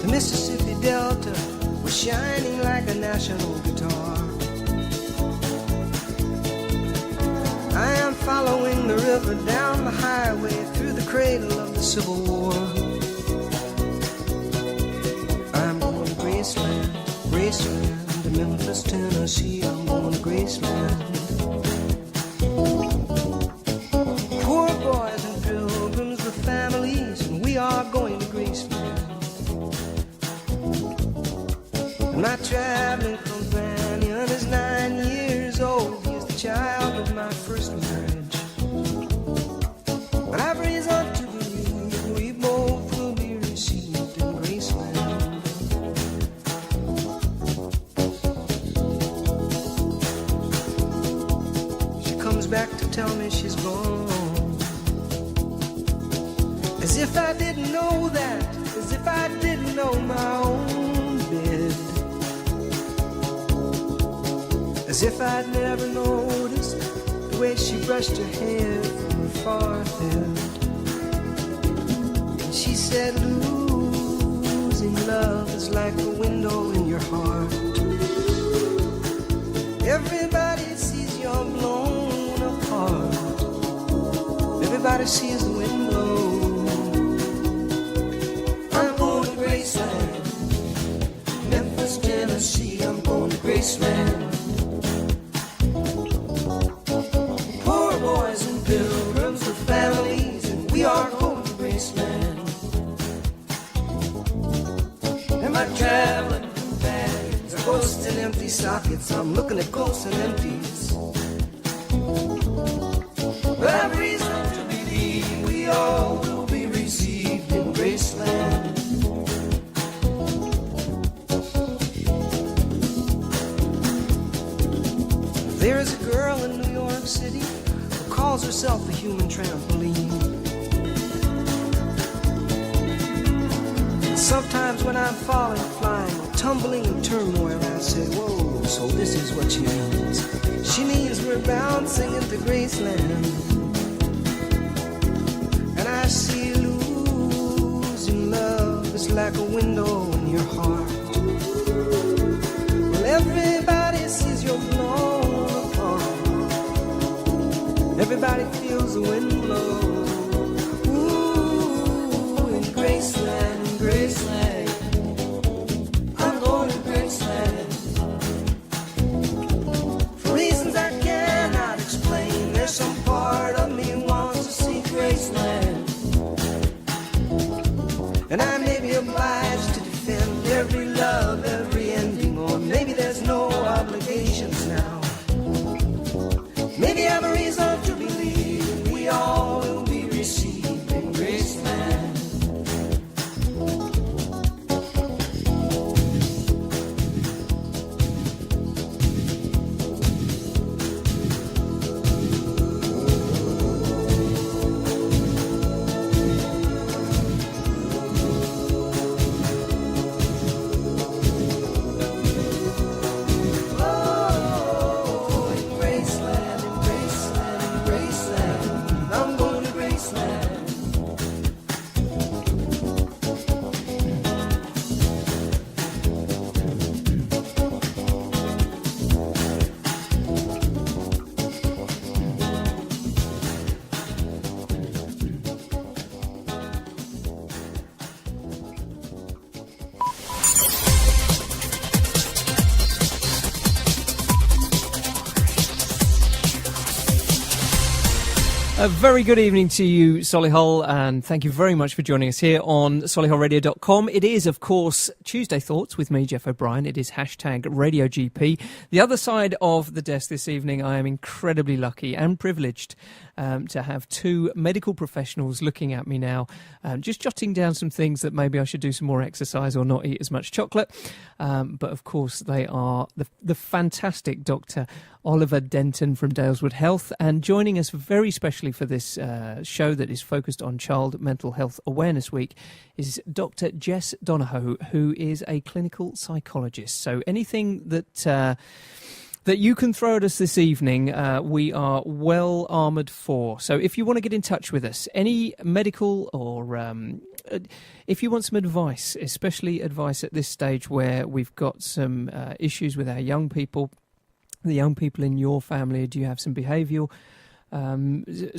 The Mississippi Delta was shining like a national guitar. I am following the river down the highway through the cradle of the Civil War. I'm going to Graceland, Graceland, to Memphis, Tennessee. I'm going to Graceland. Poor boys and pilgrims with families, and we are going to Graceland. And my traveling companion is 9 years old. He is the child of my first marriage. But I've reason to believe we both will be received in Graceland. She comes back to tell me she's gone, as if I didn't know that, as if I didn't know my own bed, as if I'd never noticed the way she brushed her hair from her forehead. And she said, losing love is like a window in your heart. Everybody sees you're blown apart. Everybody sees the wind blow. I'm going to Graceland, Memphis, Tennessee. I'm going to Graceland. Poor boys and pilgrims with families, and we are going to Graceland. And my traveling companions are ghosts and empty sockets. I'm looking at ghosts and empties. But I've reason to believe we all will be received in Graceland. There is a girl in New York City who calls herself the human trampoline. And sometimes when I'm falling, flying, or tumbling in turmoil, I say, whoa, so this is what she means. She means we're bouncing into Graceland. And I see losing love is like a window in your heart. Well, everybody sees you're blown apart. Everybody feels the wind blow. Ooh, in Graceland, in Graceland. I'm going to Graceland. For reasons I cannot explain, there's some part of me wants to see Graceland. And I may be obliged to defend every love, every ending, or maybe there's no obligations now. Maybe I have a reason to believe we all will be received in Graceland. A very good evening to you, Solihull, and thank you very much for joining us here on solihullradio.com. It is, of course, Tuesday Thoughts with me, Jeff O'Brien. It is hashtag Radio GP. The other side of the desk this evening, I am incredibly lucky and privileged to have two medical professionals looking at me now, just jotting down some things that maybe I should do some more exercise or not eat as much chocolate. But of course, they are the fantastic Dr. Oliver Denton from Daleswood Health, and joining us very specially for this show that is focused on Child Mental Health Awareness Week is Dr. Jess Donahoe, who is a clinical psychologist. So anything that that you can throw at us this evening, we are well armoured for. So if you want to get in touch with us, any medical or if you want some advice, especially advice at this stage where we've got some issues with our young people, the young people in your family, do you have some behavioural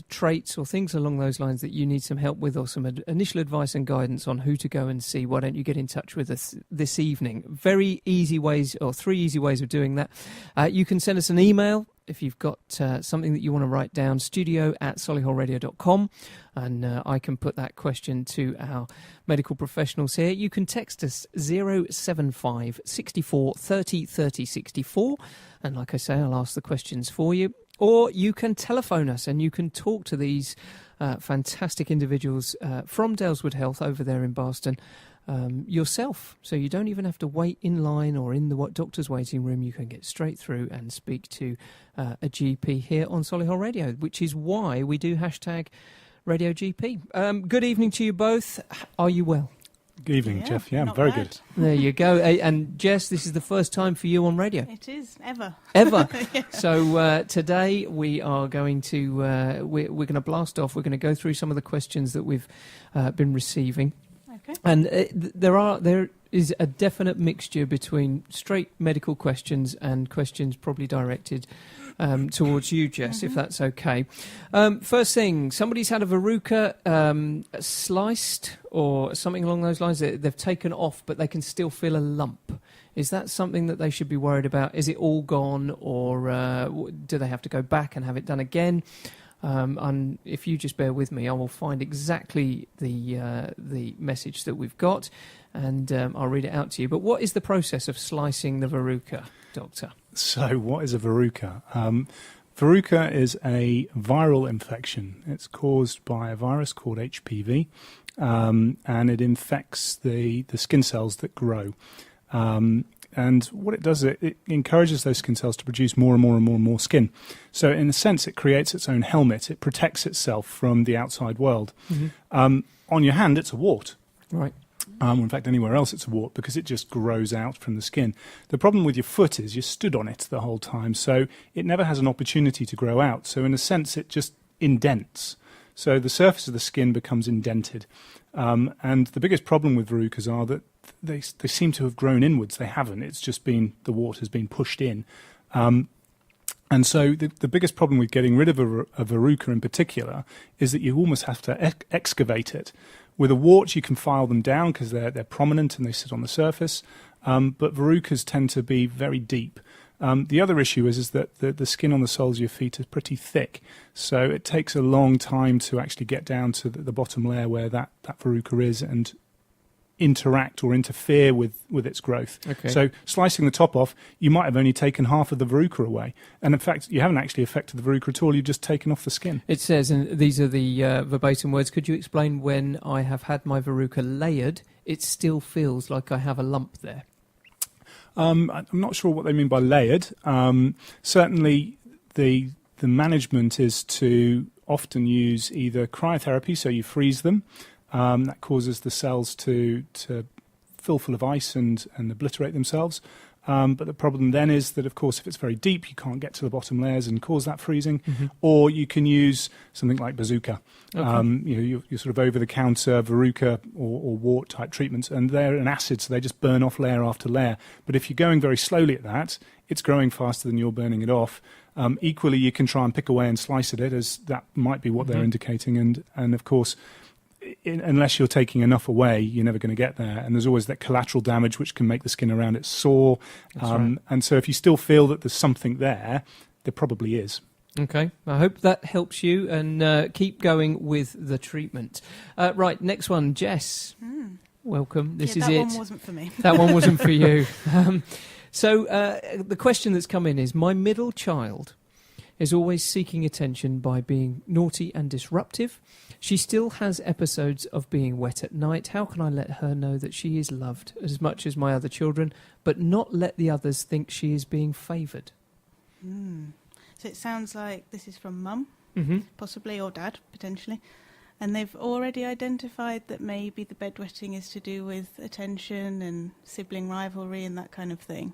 traits or things along those lines that you need some help with, or some initial advice and guidance on who to go and see, why don't you get in touch with us this evening? Very easy ways, or 3 easy ways of doing that. You can send us an email if you've got something that you want to write down, studio@solihullradio.com, and I can put that question to our medical professionals here. You can text us 075 64 30 30 64, and like I say, I'll ask the questions for you. Or you can telephone us and you can talk to these fantastic individuals from Daleswood Health over there in Barston yourself. So you don't even have to wait in line or in the doctor's waiting room. You can get straight through and speak to a GP here on Solihull Radio, which is why we do hashtag Radio GP. Good evening to you both. Are you well? Good evening, Jeff. Yeah, I'm very good. There you go. And Jess, this is the first time for you on radio. It is, ever. Ever. Yeah. So today we are going to we're going to blast off. We're going to go through some of the questions that we've been receiving. Okay. And there is a definite mixture between straight medical questions and questions probably directed towards you, Jess, if that's okay. First thing, somebody's had a verruca sliced or something along those lines. They've taken off, but they can still feel a lump. Is that something that they should be worried about? Is it all gone, or do they have to go back and have it done again? And if you just bear with me, I will find exactly the message that we've got, and I'll read it out to you. But what is the process of slicing the verruca, Doctor? So what is a verruca? Verruca is a viral infection. It's caused by a virus called HPV, and it infects the skin cells that grow. And what it does, it encourages those skin cells to produce more and more and more and more skin. So in a sense, it creates its own helmet. It protects itself from the outside world. Mm-hmm. On your hand, it's a wart. Right. In fact, anywhere else it's a wart because it just grows out from the skin. The problem with your foot is you stood on it the whole time, so it never has an opportunity to grow out. So in a sense, it just indents. So the surface of the skin becomes indented. And the biggest problem with verrucas are that they seem to have grown inwards. They haven't. It's just been, the wart has been pushed in. And so the biggest problem with getting rid of a verruca in particular is that you almost have to excavate it. With a wart, you can file them down because they're prominent and they sit on the surface. But verrucas tend to be very deep. The other issue is that the skin on the soles of your feet is pretty thick. So it takes a long time to actually get down to the bottom layer where that verruca is and interact or interfere with its growth. Okay. So slicing the top off, you might have only taken half of the verruca away. And in fact, you haven't actually affected the verruca at all. You've just taken off the skin. It says, and these are the verbatim words, could you explain when I have had my verruca layered, it still feels like I have a lump there? I'm not sure what they mean by layered. Certainly, the management is to often use either cryotherapy, so you freeze them. That causes the cells to fill full of ice and obliterate themselves. But the problem then is that, of course, if it's very deep, you can't get to the bottom layers and cause that freezing. Mm-hmm. Or you can use something like bazooka. Okay. You're sort of over-the-counter verruca or wart-type treatments, and they're an acid, so they just burn off layer after layer. But if you're going very slowly at that, it's growing faster than you're burning it off. Equally, you can try and pick away and slice at it, as that might be what they're indicating. And of course, unless you're taking enough away, you're never going to get there. And there's always that collateral damage which can make the skin around it sore. Right. And so if you still feel that there's something there probably is. Okay, I hope that helps you, and keep going with the treatment. Right, next one, Jess. Welcome. This is it. That one wasn't for me. That one wasn't for you. So the question that's come in is, my middle child is always seeking attention by being naughty and disruptive. She still has episodes of being wet at night. How can I let her know that she is loved as much as my other children, but not let the others think she is being favoured? So it sounds like this is from mum, possibly, or dad, potentially. And they've already identified that maybe the bedwetting is to do with attention and sibling rivalry and that kind of thing.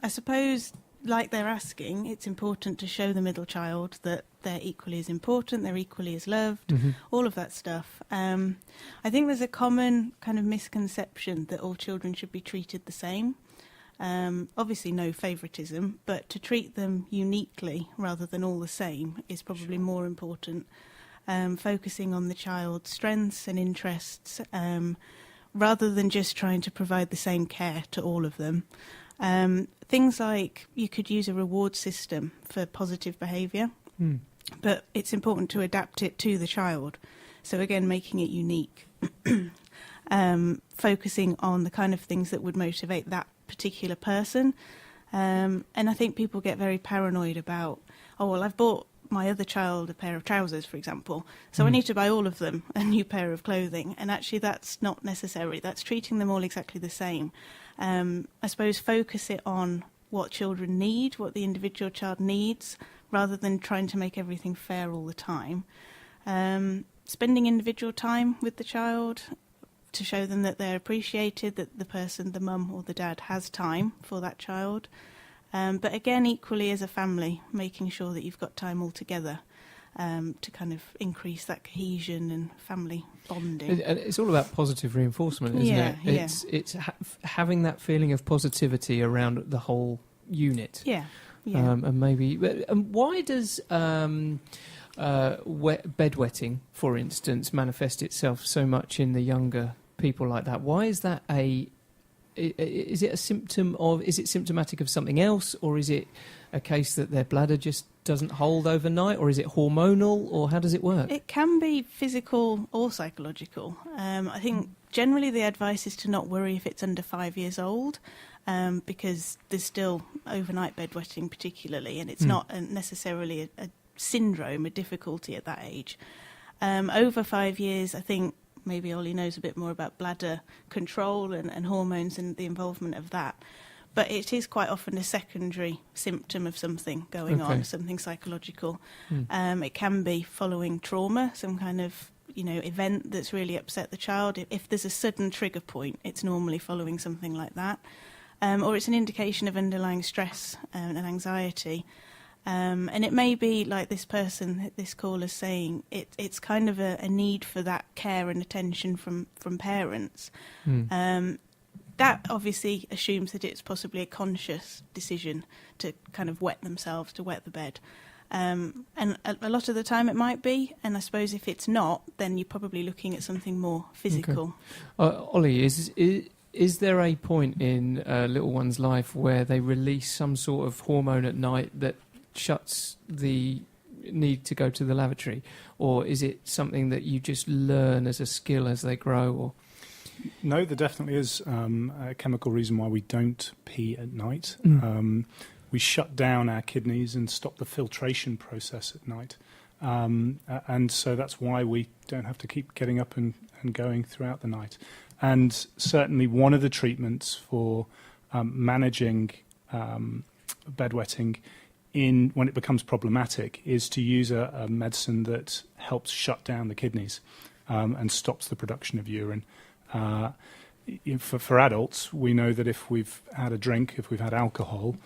I suppose, like they're asking, it's important to show the middle child that they're equally as important, they're equally as loved, all of that stuff. I think there's a common kind of misconception that all children should be treated the same. Obviously no favouritism, but to treat them uniquely rather than all the same is probably more important. Focusing on the child's strengths and interests, rather than just trying to provide the same care to all of them. Things like you could use a reward system for positive behaviour, but it's important to adapt it to the child. So again, making it unique, focusing on the kind of things that would motivate that particular person. And I think people get very paranoid about, oh, well, I've bought my other child a pair of trousers, for example, so I need to buy all of them a new pair of clothing. And actually that's not necessary. That's treating them all exactly the same. I suppose focus it on what children need, what the individual child needs, rather than trying to make everything fair all the time. Spending individual time with the child to show them that they're appreciated, that the person, the mum or the dad, has time for that child. But again, equally as a family, making sure that you've got time all together to kind of increase that cohesion and family bonding. It's all about positive reinforcement, isn't it? Yeah. It's having that feeling of positivity around the whole unit. Yeah. And maybe, why does bedwetting, for instance, manifest itself so much in the younger people like that? Why is that is it symptomatic of something else, or is it a case that their bladder just doesn't hold overnight, or is it hormonal, or how does it work? It can be physical or psychological. I think generally the advice is to not worry if it's under 5 years old, because there's still overnight bedwetting particularly, and it's not necessarily a syndrome, a difficulty at that age. Over 5 years, I think maybe Ollie knows a bit more about bladder control and hormones and the involvement of that. But it is quite often a secondary symptom of something going on, something psychological. It can be following trauma, some kind of event that's really upset the child. If there's a sudden trigger point, it's normally following something like that. Or it's an indication of underlying stress and anxiety. And it may be like this person, this caller's saying, it's kind of a need for that care and attention from parents. That obviously assumes that it's possibly a conscious decision to kind of wet themselves, to wet the bed. And a lot of the time it might be, and I suppose if it's not, then you're probably looking at something more physical. Ollie, is there a point in a little one's life where they release some sort of hormone at night that shuts the need to go to the lavatory, or is it something that you just learn as a skill as they grow? Or no, there definitely is a chemical reason why we don't pee at night. We shut down our kidneys and stop the filtration process at night, and so that's why we don't have to keep getting up and going throughout the night. And certainly one of the treatments for managing bedwetting when it becomes problematic is to use a medicine that helps shut down the kidneys and stops the production of urine. For adults, we know that if we've had a drink, if we've had alcohol,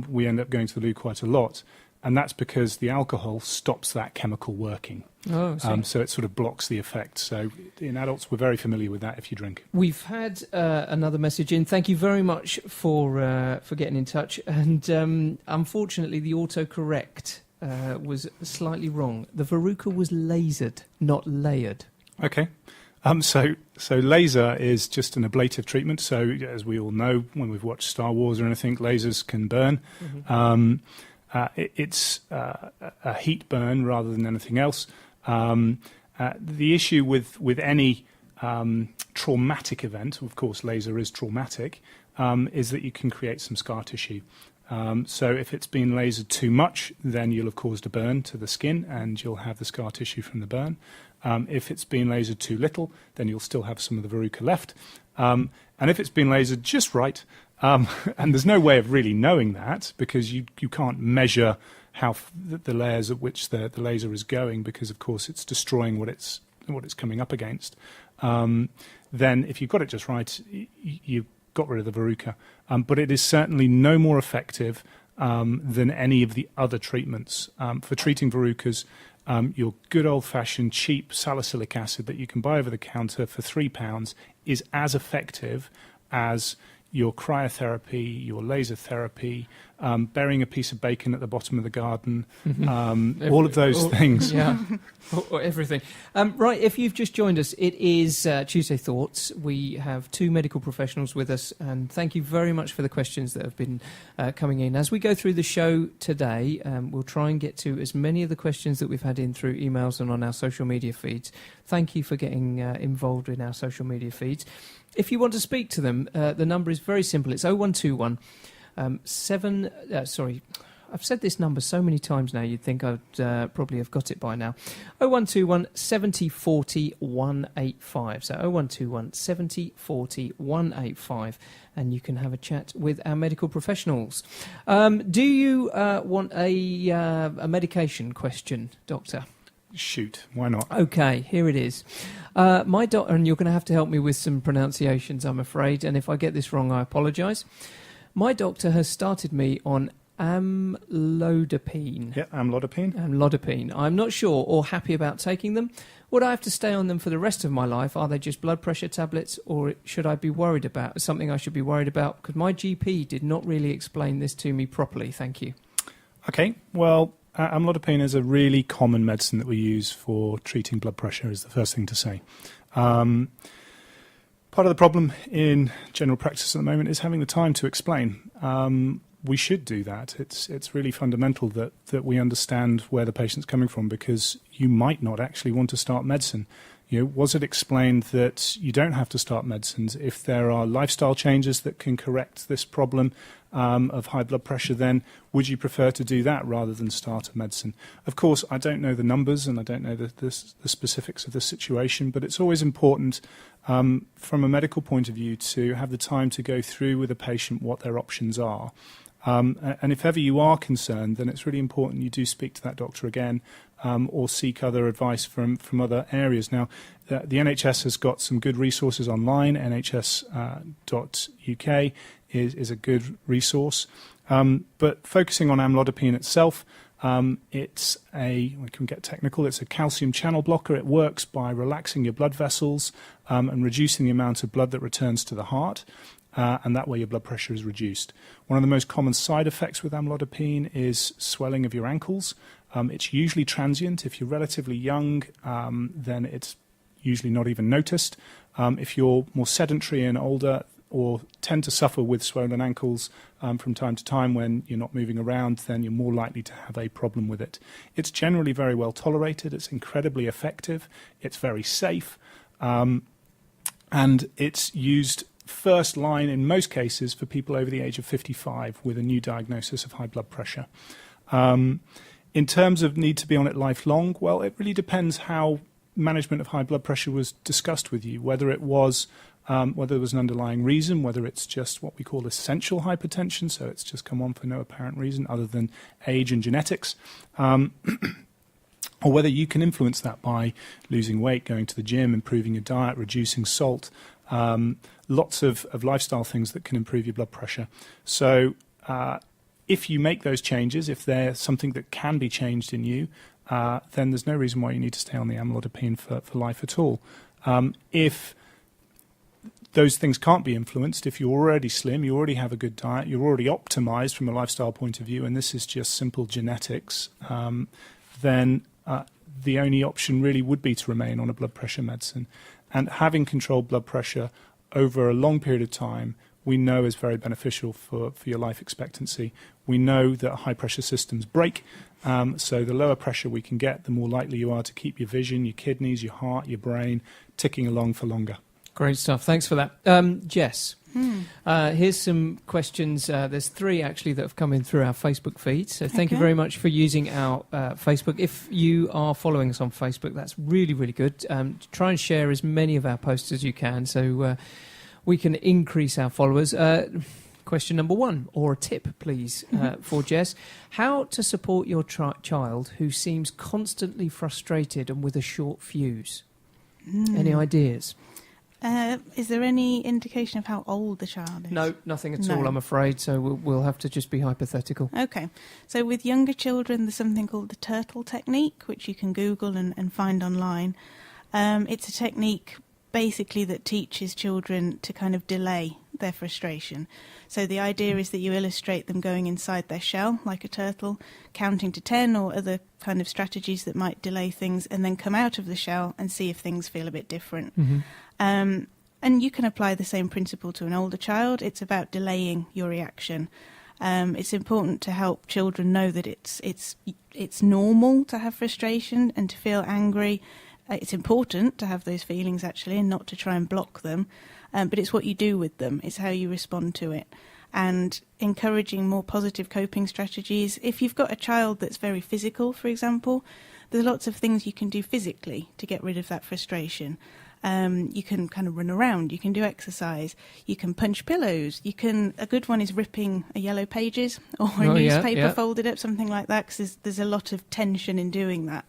we end up going to the loo quite a lot. And that's because the alcohol stops that chemical working. So it sort of blocks the effect. So in adults, we're very familiar with that if you drink. We've had another message in. Thank you very much for getting in touch. And unfortunately, the autocorrect was slightly wrong. The verruca was lasered, not layered. Okay. So laser is just an ablative treatment. So as we all know, when we've watched Star Wars or anything, lasers can burn. It's a heat burn rather than anything else. The issue with any traumatic event, of course laser is traumatic, is that you can create some scar tissue. So if it's been lasered too much, then you'll have caused a burn to the skin and you'll have the scar tissue from the burn. If it's been lasered too little, then you'll still have some of the verruca left. And if it's been lasered just right, and there's no way of really knowing that because you can't measure how the layers at which the laser is going because, of course, it's destroying what it's coming up against. Then if you've got it just right, you got rid of the verruca. But it is certainly no more effective than any of the other treatments. For treating verrucas, your good old-fashioned cheap salicylic acid that you can buy over the counter for £3 is as effective as your cryotherapy, your laser therapy, burying a piece of bacon at the bottom of the garden, all of those things. Yeah, or everything. Right, if you've just joined us, it is Tuesday Thoughts. We have two medical professionals with us, and thank you very much for the questions that have been coming in. As we go through the show today, we'll try and get to as many of the questions that we've had in through emails and on our social media feeds. Thank you for getting involved in our social media feeds. If you want to speak to them, the number is very simple. It's 0121 I've said this number so many times now, you'd think I'd probably have got it by now. 0121 70 40 185. So 0121 70 40 185. And you can have a chat with our medical professionals. Do you want a medication question, Doctor? Shoot, why not? Okay, here it is. My doctor, and you're going to have to help me with some pronunciations, I'm afraid, and if I get this wrong, I apologise. My doctor has started me on amlodipine. Yeah, amlodipine. Amlodipine. I'm not sure or happy about taking them. Would I have to stay on them for the rest of my life? Are they just blood pressure tablets, or should I be worried about something I should be worried about? Because my GP did not really explain this to me properly. Thank you. Okay, well, amlodipine is a really common medicine that we use for treating blood pressure, is the first thing to say. Part of the problem in general practice at the moment is having the time to explain. We should do that. It's really fundamental that we understand where the patient's coming from, because you might not actually want to start medicine. Was it explained that you don't have to start medicines? If there are lifestyle changes that can correct this problem of high blood pressure, then would you prefer to do that rather than start a medicine? Of course, I don't know the numbers and I don't know the specifics of the situation, but it's always important from a medical point of view to have the time to go through with a patient what their options are. And if ever you are concerned, then it's really important you do speak to that doctor again or seek other advice from other areas. Now, the NHS has got some good resources online. nhs.uk is a good resource. But focusing on amlodipine itself, we can get technical, it's a calcium channel blocker. It works by relaxing your blood vessels and reducing the amount of blood that returns to the heart. And that way your blood pressure is reduced. One of the most common side effects with amlodipine is swelling of your ankles. It's usually transient. If you're relatively young, then it's usually not even noticed. If you're more sedentary and older, or tend to suffer with swollen ankles from time to time when you're not moving around, then you're more likely to have a problem with it. It's generally very well tolerated. It's incredibly effective. It's very safe. And it's used first line in most cases for people over the age of 55 with a new diagnosis of high blood pressure. In terms of need to be on it lifelong, well, it really depends how management of high blood pressure was discussed with you, whether there was an underlying reason, whether it's just what we call essential hypertension, so it's just come on for no apparent reason other than age and genetics, or whether you can influence that by losing weight, going to the gym, improving your diet, reducing salt, lots of lifestyle things that can improve your blood pressure. So if you make those changes, if they're something that can be changed in you, then there's no reason why you need to stay on the amlodipine for life at all. If those things can't be influenced, if you're already slim, you already have a good diet, you're already optimized from a lifestyle point of view, and this is just simple genetics, then the only option really would be to remain on a blood pressure medicine. And having controlled blood pressure over a long period of time, we know is very beneficial for your life expectancy. We know that high pressure systems break, so the lower pressure we can get, the more likely you are to keep your vision, your kidneys, your heart, your brain ticking along for longer. Great stuff. Thanks for that. Jess, here's some questions. There's three, actually, that have come in through our Facebook feed. So thank you very much for using our Facebook. If you are following us on Facebook, that's really, really good. Try and share as many of our posts as you can so we can increase our followers. Question number one, or a tip, please, for Jess. How to support your child who seems constantly frustrated and with a short fuse? Any ideas? Is there any indication of how old the child is? No, nothing at No. all, I'm afraid, so we'll have to just be hypothetical. Okay. So with younger children, there's something called the turtle technique, which you can Google and find online. It's a technique basically that teaches children to kind of delay their frustration. So the idea is that you illustrate them going inside their shell like a turtle, counting to 10 or other kind of strategies that might delay things, and then come out of the shell and see if things feel a bit different. Mm-hmm. And you can apply the same principle to an older child. It's about delaying your reaction. It's important to help children know that it's normal to have frustration and to feel angry. It's important to have those feelings, actually, and not to try and block them. But it's what you do with them. It's how you respond to it. And encouraging more positive coping strategies. If you've got a child that's very physical, for example, there's lots of things you can do physically to get rid of that frustration. You can kind of run around, you can do exercise, you can punch pillows, a good one is ripping a Yellow Pages or a newspaper folded up, something like that, because there's a lot of tension in doing that.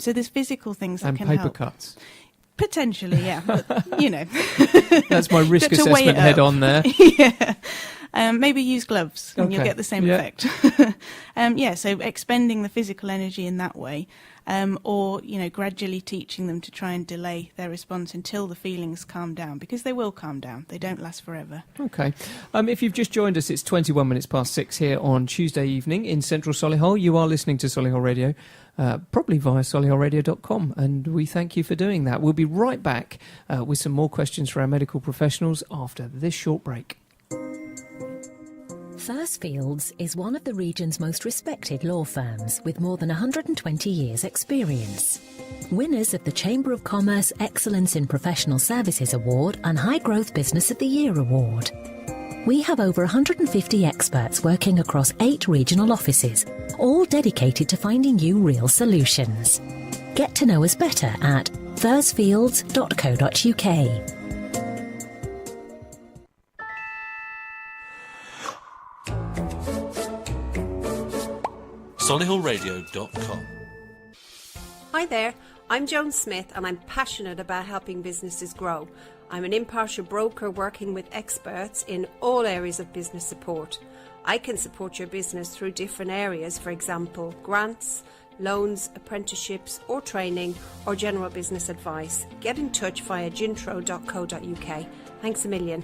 So there's physical things that can help. And paper cuts. Potentially, yeah, but, That's my risk to weigh assessment it head up. on there. Yeah. Maybe use gloves and you'll Okay. get the same Yeah. effect. So expending the physical energy in that way, or gradually teaching them to try and delay their response until the feelings calm down, because they will calm down. They don't last forever. Okay. If you've just joined us, it's 21 minutes past 6 here on Tuesday evening in central Solihull. You are listening to Solihull Radio, probably via solihullradio.com, and we thank you for doing that. We'll be right back with some more questions for our medical professionals after this short break. Firstfields is one of the region's most respected law firms with more than 120 years' experience. Winners of the Chamber of Commerce Excellence in Professional Services Award and High Growth Business of the Year Award. We have over 150 experts working across 8 regional offices, all dedicated to finding you real solutions. Get to know us better at firstfields.co.uk. Solihullradio.com. Hi there, I'm Joan Smith and I'm passionate about helping businesses grow. I'm an impartial broker working with experts in all areas of business support. I can support your business through different areas, for example, grants, loans, apprenticeships or training or general business advice. Get in touch via gintro.co.uk. Thanks a million.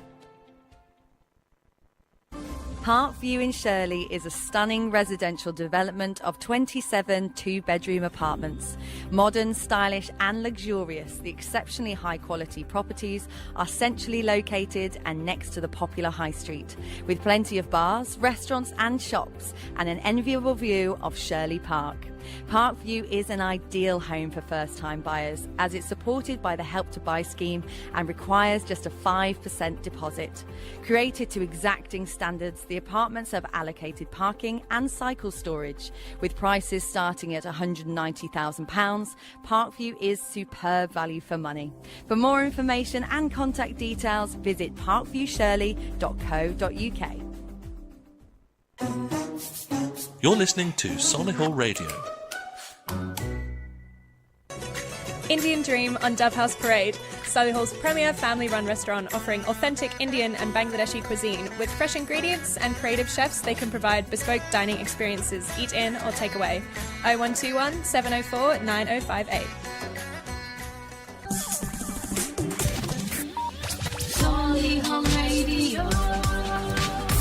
Parkview in Shirley is a stunning residential development of 27 two-bedroom apartments. Modern, stylish and luxurious, the exceptionally high-quality properties are centrally located and next to the popular high street, with plenty of bars, restaurants and shops and an enviable view of Shirley Park. Parkview is an ideal home for first-time buyers as it's supported by the Help to Buy scheme and requires just a 5% deposit. Created to exacting standards, the apartments have allocated parking and cycle storage. With prices starting at £190,000, Parkview is superb value for money. For more information and contact details, visit parkviewshirley.co.uk. You're listening to Solihull Radio. Indian Dream on Dove House Parade, Solihull's premier family-run restaurant offering authentic Indian and Bangladeshi cuisine with fresh ingredients and creative chefs. They can provide bespoke dining experiences, eat in or take away. 0121 704 9058. Solihull Radio.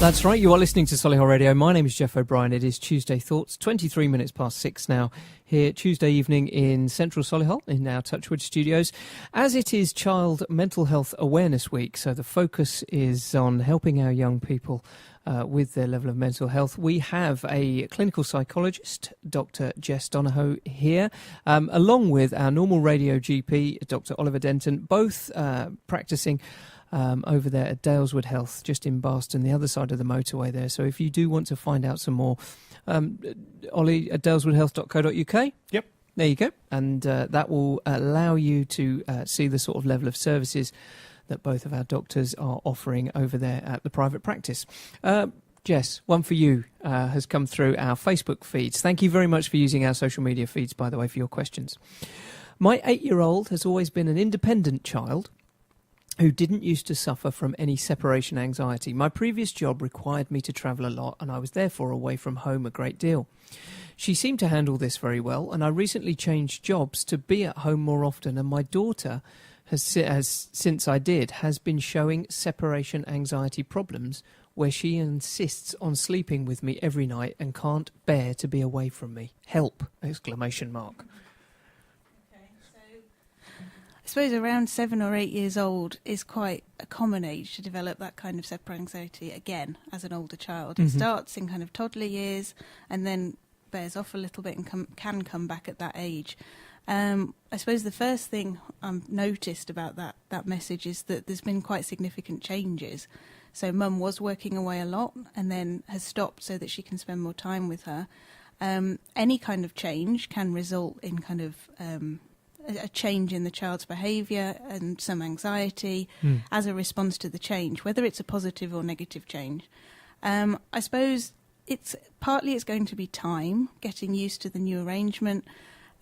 That's right, you are listening to Solihull Radio. My name is Jeff O'Brien. It is Tuesday Thoughts, 23 minutes past 6 now, here Tuesday evening in central Solihull, in our Touchwood studios, as it is Child Mental Health Awareness Week. So the focus is on helping our young people with their level of mental health. We have a clinical psychologist, Dr. Jess Donahoe, here, along with our normal radio GP, Dr. Oliver Denton, both practicing over there at Daleswood Health, just in Barston, the other side of the motorway there. So if you do want to find out some more, Ollie at daleswoodhealth.co.uk. Yep. There you go. And that will allow you to see the sort of level of services that both of our doctors are offering over there at the private practice. Jess, one for you has come through our Facebook feeds. Thank you very much for using our social media feeds, by the way, for your questions. My 8-year-old has always been an independent child. who didn't used to suffer from any separation anxiety. My previous job required me to travel a lot, and I was therefore away from home a great deal. She seemed to handle this very well, and I recently changed jobs to be at home more often, and my daughter has since I did, has been showing separation anxiety problems where she insists on sleeping with me every night and can't bear to be away from me. Help! Exclamation mark. I suppose around 7 or 8 years old is quite a common age to develop that kind of separate anxiety again as an older child. It starts in kind of toddler years and then bears off a little bit and can come back at that age. I suppose the first thing I've noticed about that message is that there's been quite significant changes. So mum was working away a lot and then has stopped so that she can spend more time with her. Any kind of change can result in kind of a change in the child's behaviour and some anxiety as a response to the change, whether it's a positive or negative change. I suppose it's going to be time, getting used to the new arrangement,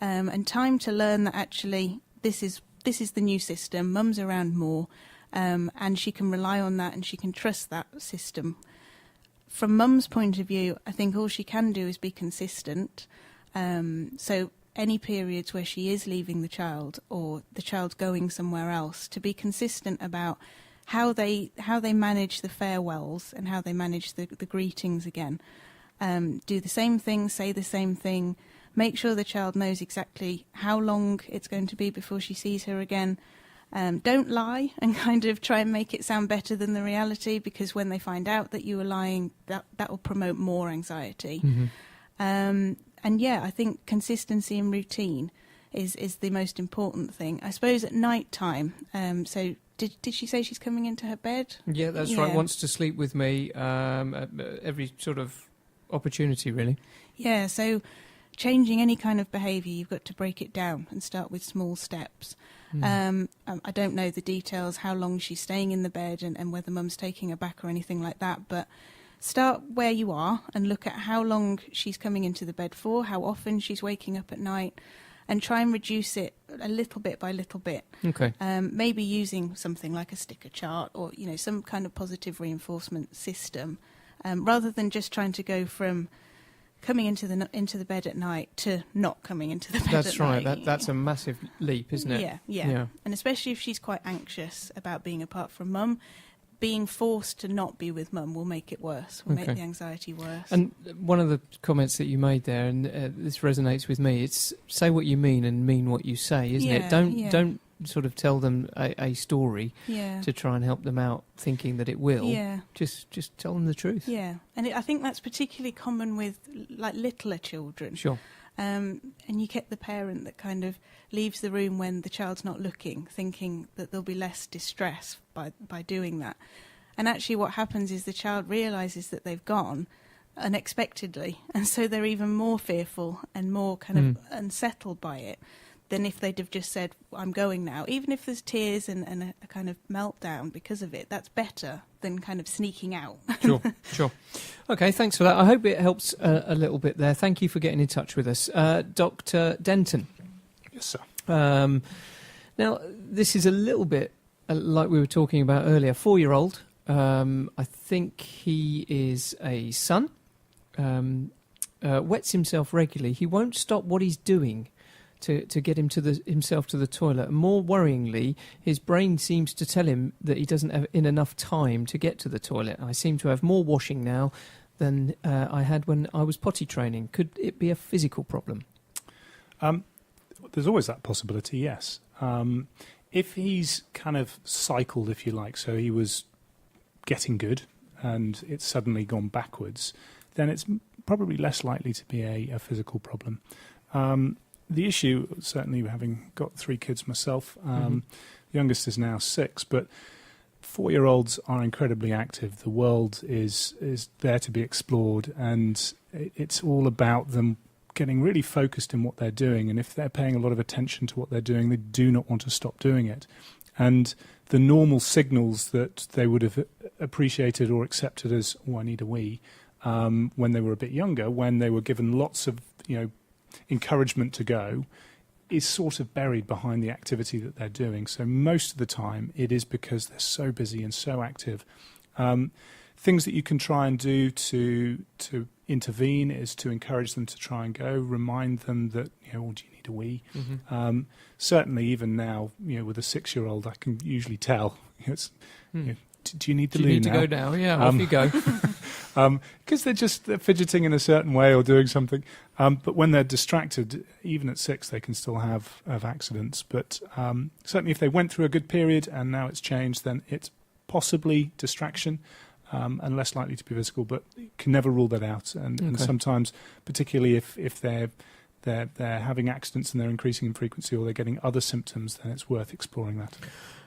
and time to learn that actually this is the new system, mum's around more, and she can rely on that and she can trust that system. From mum's point of view, I think all she can do is be consistent. So any periods where she is leaving the child or the child's going somewhere else, to be consistent about how they manage the farewells and how they manage the greetings again. Do the same thing, say the same thing, make sure the child knows exactly how long it's going to be before she sees her again. Don't lie and kind of try and make it sound better than the reality, because when they find out that you were lying, that will promote more anxiety. And yeah, I think consistency and routine is the most important thing. I suppose at night time, so did she say she's coming into her bed? Yeah, that's right. Wants to sleep with me at every sort of opportunity, really. Yeah, so changing any kind of behaviour, you've got to break it down and start with small steps. I don't know the details, how long she's staying in the bed and whether mum's taking her back or anything like that, but start where you are and look at how long she's coming into the bed for, how often she's waking up at night, and try and reduce it a little bit by little bit. Okay. Maybe using something like a sticker chart or some kind of positive reinforcement system, rather than just trying to go from coming into the bed at night to not coming into the bed That's at right. night. That's a massive leap, isn't it? Yeah. And especially if she's quite anxious about being apart from mum, being forced to not be with mum will make it worse, will make the anxiety worse. And one of the comments that you made there, and this resonates with me, it's say what you mean and mean what you say, isn't it? Don't sort of tell them a story to try and help them out thinking that it will. Yeah. Just tell them the truth. Yeah. And I think that's particularly common with like littler children. Sure. And you get the parent that kind of leaves the room when the child's not looking, thinking that there'll be less distress by doing that. And actually what happens is the child realises that they've gone unexpectedly, and so they're even more fearful and more kind of unsettled by it than if they'd have just said, I'm going now. Even if there's tears and a kind of meltdown because of it, that's better than kind of sneaking out. Sure. Okay, thanks for that. I hope it helps a little bit there. Thank you for getting in touch with us. Dr. Denton. Yes, sir. Now, this is a little bit like we were talking about earlier. 4-year-old. I think he is a son. Wets himself regularly. He won't stop what he's doing to get himself to the toilet. And more worryingly, his brain seems to tell him that he doesn't have enough time to get to the toilet. I seem to have more washing now than I had when I was potty training. Could it be a physical problem? There's always that possibility, yes. If he's kind of cycled, if you like, so he was getting good and it's suddenly gone backwards, then it's probably less likely to be a physical problem. The issue, certainly having got 3 kids myself, the youngest is now 6, but 4-year-olds are incredibly active. The world is there to be explored, and it's all about them getting really focused in what they're doing. And if they're paying a lot of attention to what they're doing, they do not want to stop doing it. And the normal signals that they would have appreciated or accepted as, oh, I need a wee, when they were a bit younger, when they were given lots of, encouragement to go, is sort of buried behind the activity that they're doing. So most of the time it is because they're so busy and so active. Things that you can try and do to intervene is to encourage them to try and go, remind them that, well, do you need a wee? Mm-hmm. Certainly even now, with a 6-year-old, I can usually tell, do you need the do loo you need now? to go now? Yeah, off you go. Because they're fidgeting in a certain way or doing something. But when they're distracted, even at 6, they can still have accidents. But certainly if they went through a good period and now it's changed, then it's possibly distraction and less likely to be physical, but you can never rule that out. And sometimes, particularly if they're having accidents and they're increasing in frequency or they're getting other symptoms, then it's worth exploring that.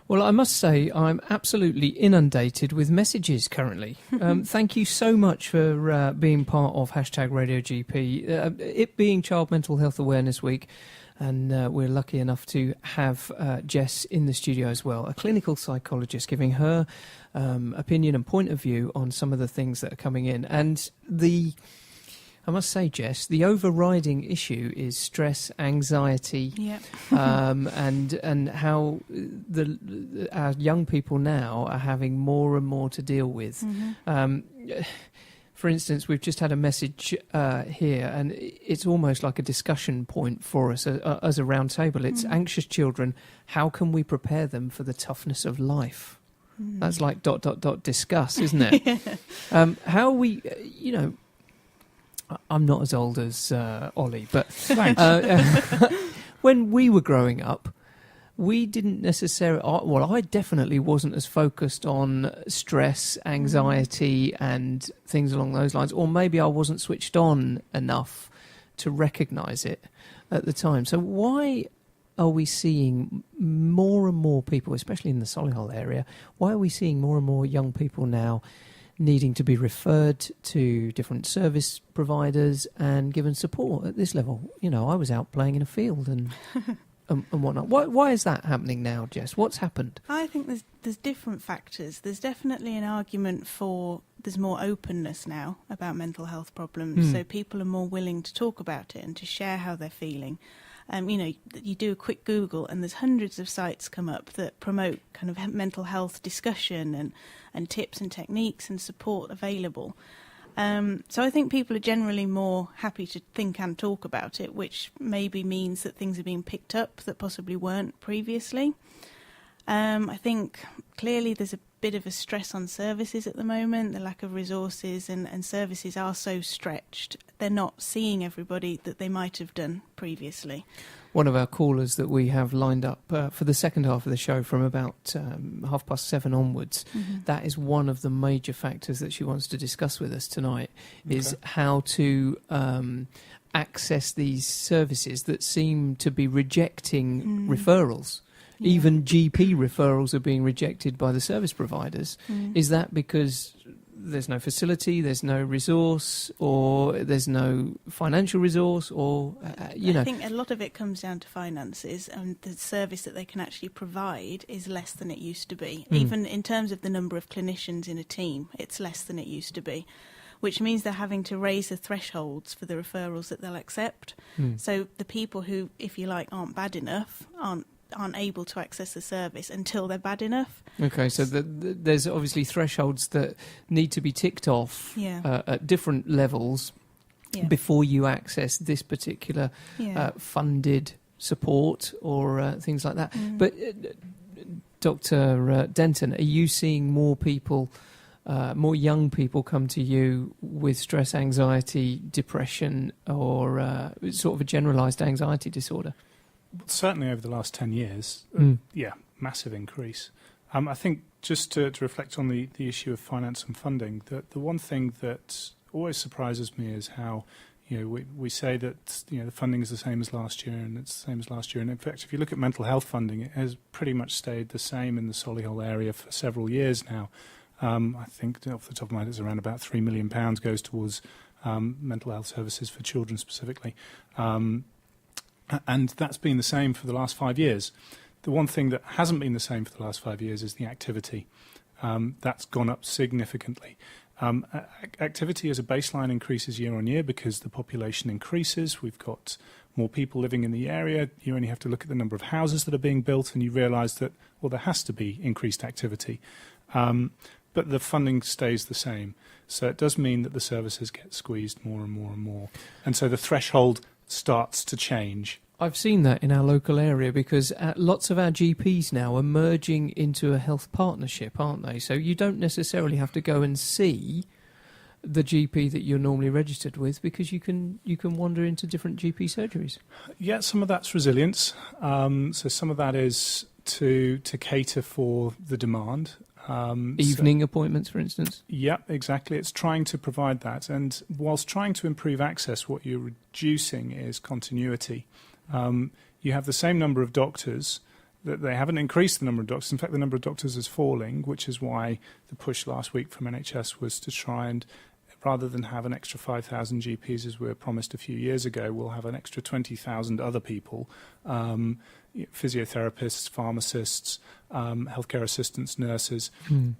Well, I must say I'm absolutely inundated with messages currently. Thank you so much for being part of #RadioGP. It being Child Mental Health Awareness Week, and we're lucky enough to have Jess in the studio as well, a clinical psychologist giving her opinion and point of view on some of the things that are coming in. And I must say, Jess, the overriding issue is stress, anxiety, and how our young people now are having more and more to deal with. For instance, we've just had a message here, and it's almost like a discussion point for us as a round table. It's anxious children. How can we prepare them for the toughness of life? That's like ... discuss, isn't it? How are we, I'm not as old as Ollie, but when we were growing up, we didn't necessarily... Well, I definitely wasn't as focused on stress, anxiety and things along those lines, or maybe I wasn't switched on enough to recognise it at the time. So why are we seeing more and more people, especially in the Solihull area, why are we seeing more and more young people now needing to be referred to different service providers and given support at this level? I was out playing in a field and whatnot. Why is that happening now, Jess? What's happened? I think there's different factors. There's definitely an argument for there's more openness now about mental health problems, so people are more willing to talk about it and to share how they're feeling. You do a quick Google and there's hundreds of sites come up that promote kind of mental health discussion and tips and techniques and support available. So I think people are generally more happy to think and talk about it, which maybe means that things are being picked up that possibly weren't previously. I think clearly there's a bit of a stress on services at the moment, the lack of resources, and services are so stretched. They're not seeing everybody that they might have done previously. One of our callers that we have lined up for the second half of the show from about 7:30 onwards, that is one of the major factors that she wants to discuss with us tonight, is how to access these services that seem to be rejecting referrals. Yeah. Even GP referrals are being rejected by the service providers. Is that because there's no facility, there's no resource, or there's no financial resource, or, I think a lot of it comes down to finances, and the service that they can actually provide is less than it used to be. Even in terms of the number of clinicians in a team, it's less than it used to be, which means they're having to raise the thresholds for the referrals that they'll accept. So the people who, if you like, aren't bad enough, aren't able to access the service until they're bad enough. Okay, so there's obviously thresholds that need to be ticked off at different levels before you access this particular funded support or things like that. But Dr. Denton, are you seeing more people, more young people come to you with stress, anxiety, depression, or sort of a generalised anxiety disorder? Certainly over the last 10 years, massive increase. I think just to reflect on the issue of finance and funding, the one thing that always surprises me is how, we say that, the funding is the same as last year and it's the same as last year. And in fact, if you look at mental health funding, it has pretty much stayed the same in the Solihull area for several years now. I think off the top of my head, it's around about £3 million goes towards mental health services for children specifically. And that's been the same for the last 5 years. The one thing that hasn't been the same for the last 5 years is the activity. That's gone up significantly. Activity as a baseline increases year on year because the population increases. We've got more people living in the area. You only have to look at the number of houses that are being built, and you realise that, well, there has to be increased activity. But the funding stays the same. So it does mean that the services get squeezed more and more and more. And so the threshold starts to change. I've seen that in our local area because lots of our GPs now are merging into a health partnership, aren't they? So you don't necessarily have to go and see the GP that you're normally registered with because you can wander into different GP surgeries. Yeah, some of that's resilience. So some of that is to cater for the demand. Evening appointments, for instance? Yeah, exactly. It's trying to provide that. And whilst trying to improve access, what you're reducing is continuity. You have the same number of doctors, that they haven't increased the number of doctors. In fact, the number of doctors is falling, which is why the push last week from NHS was to try and, rather than have an extra 5,000 GPs as we were promised a few years ago, we'll have an extra 20,000 other people, physiotherapists, pharmacists, healthcare assistants, nurses,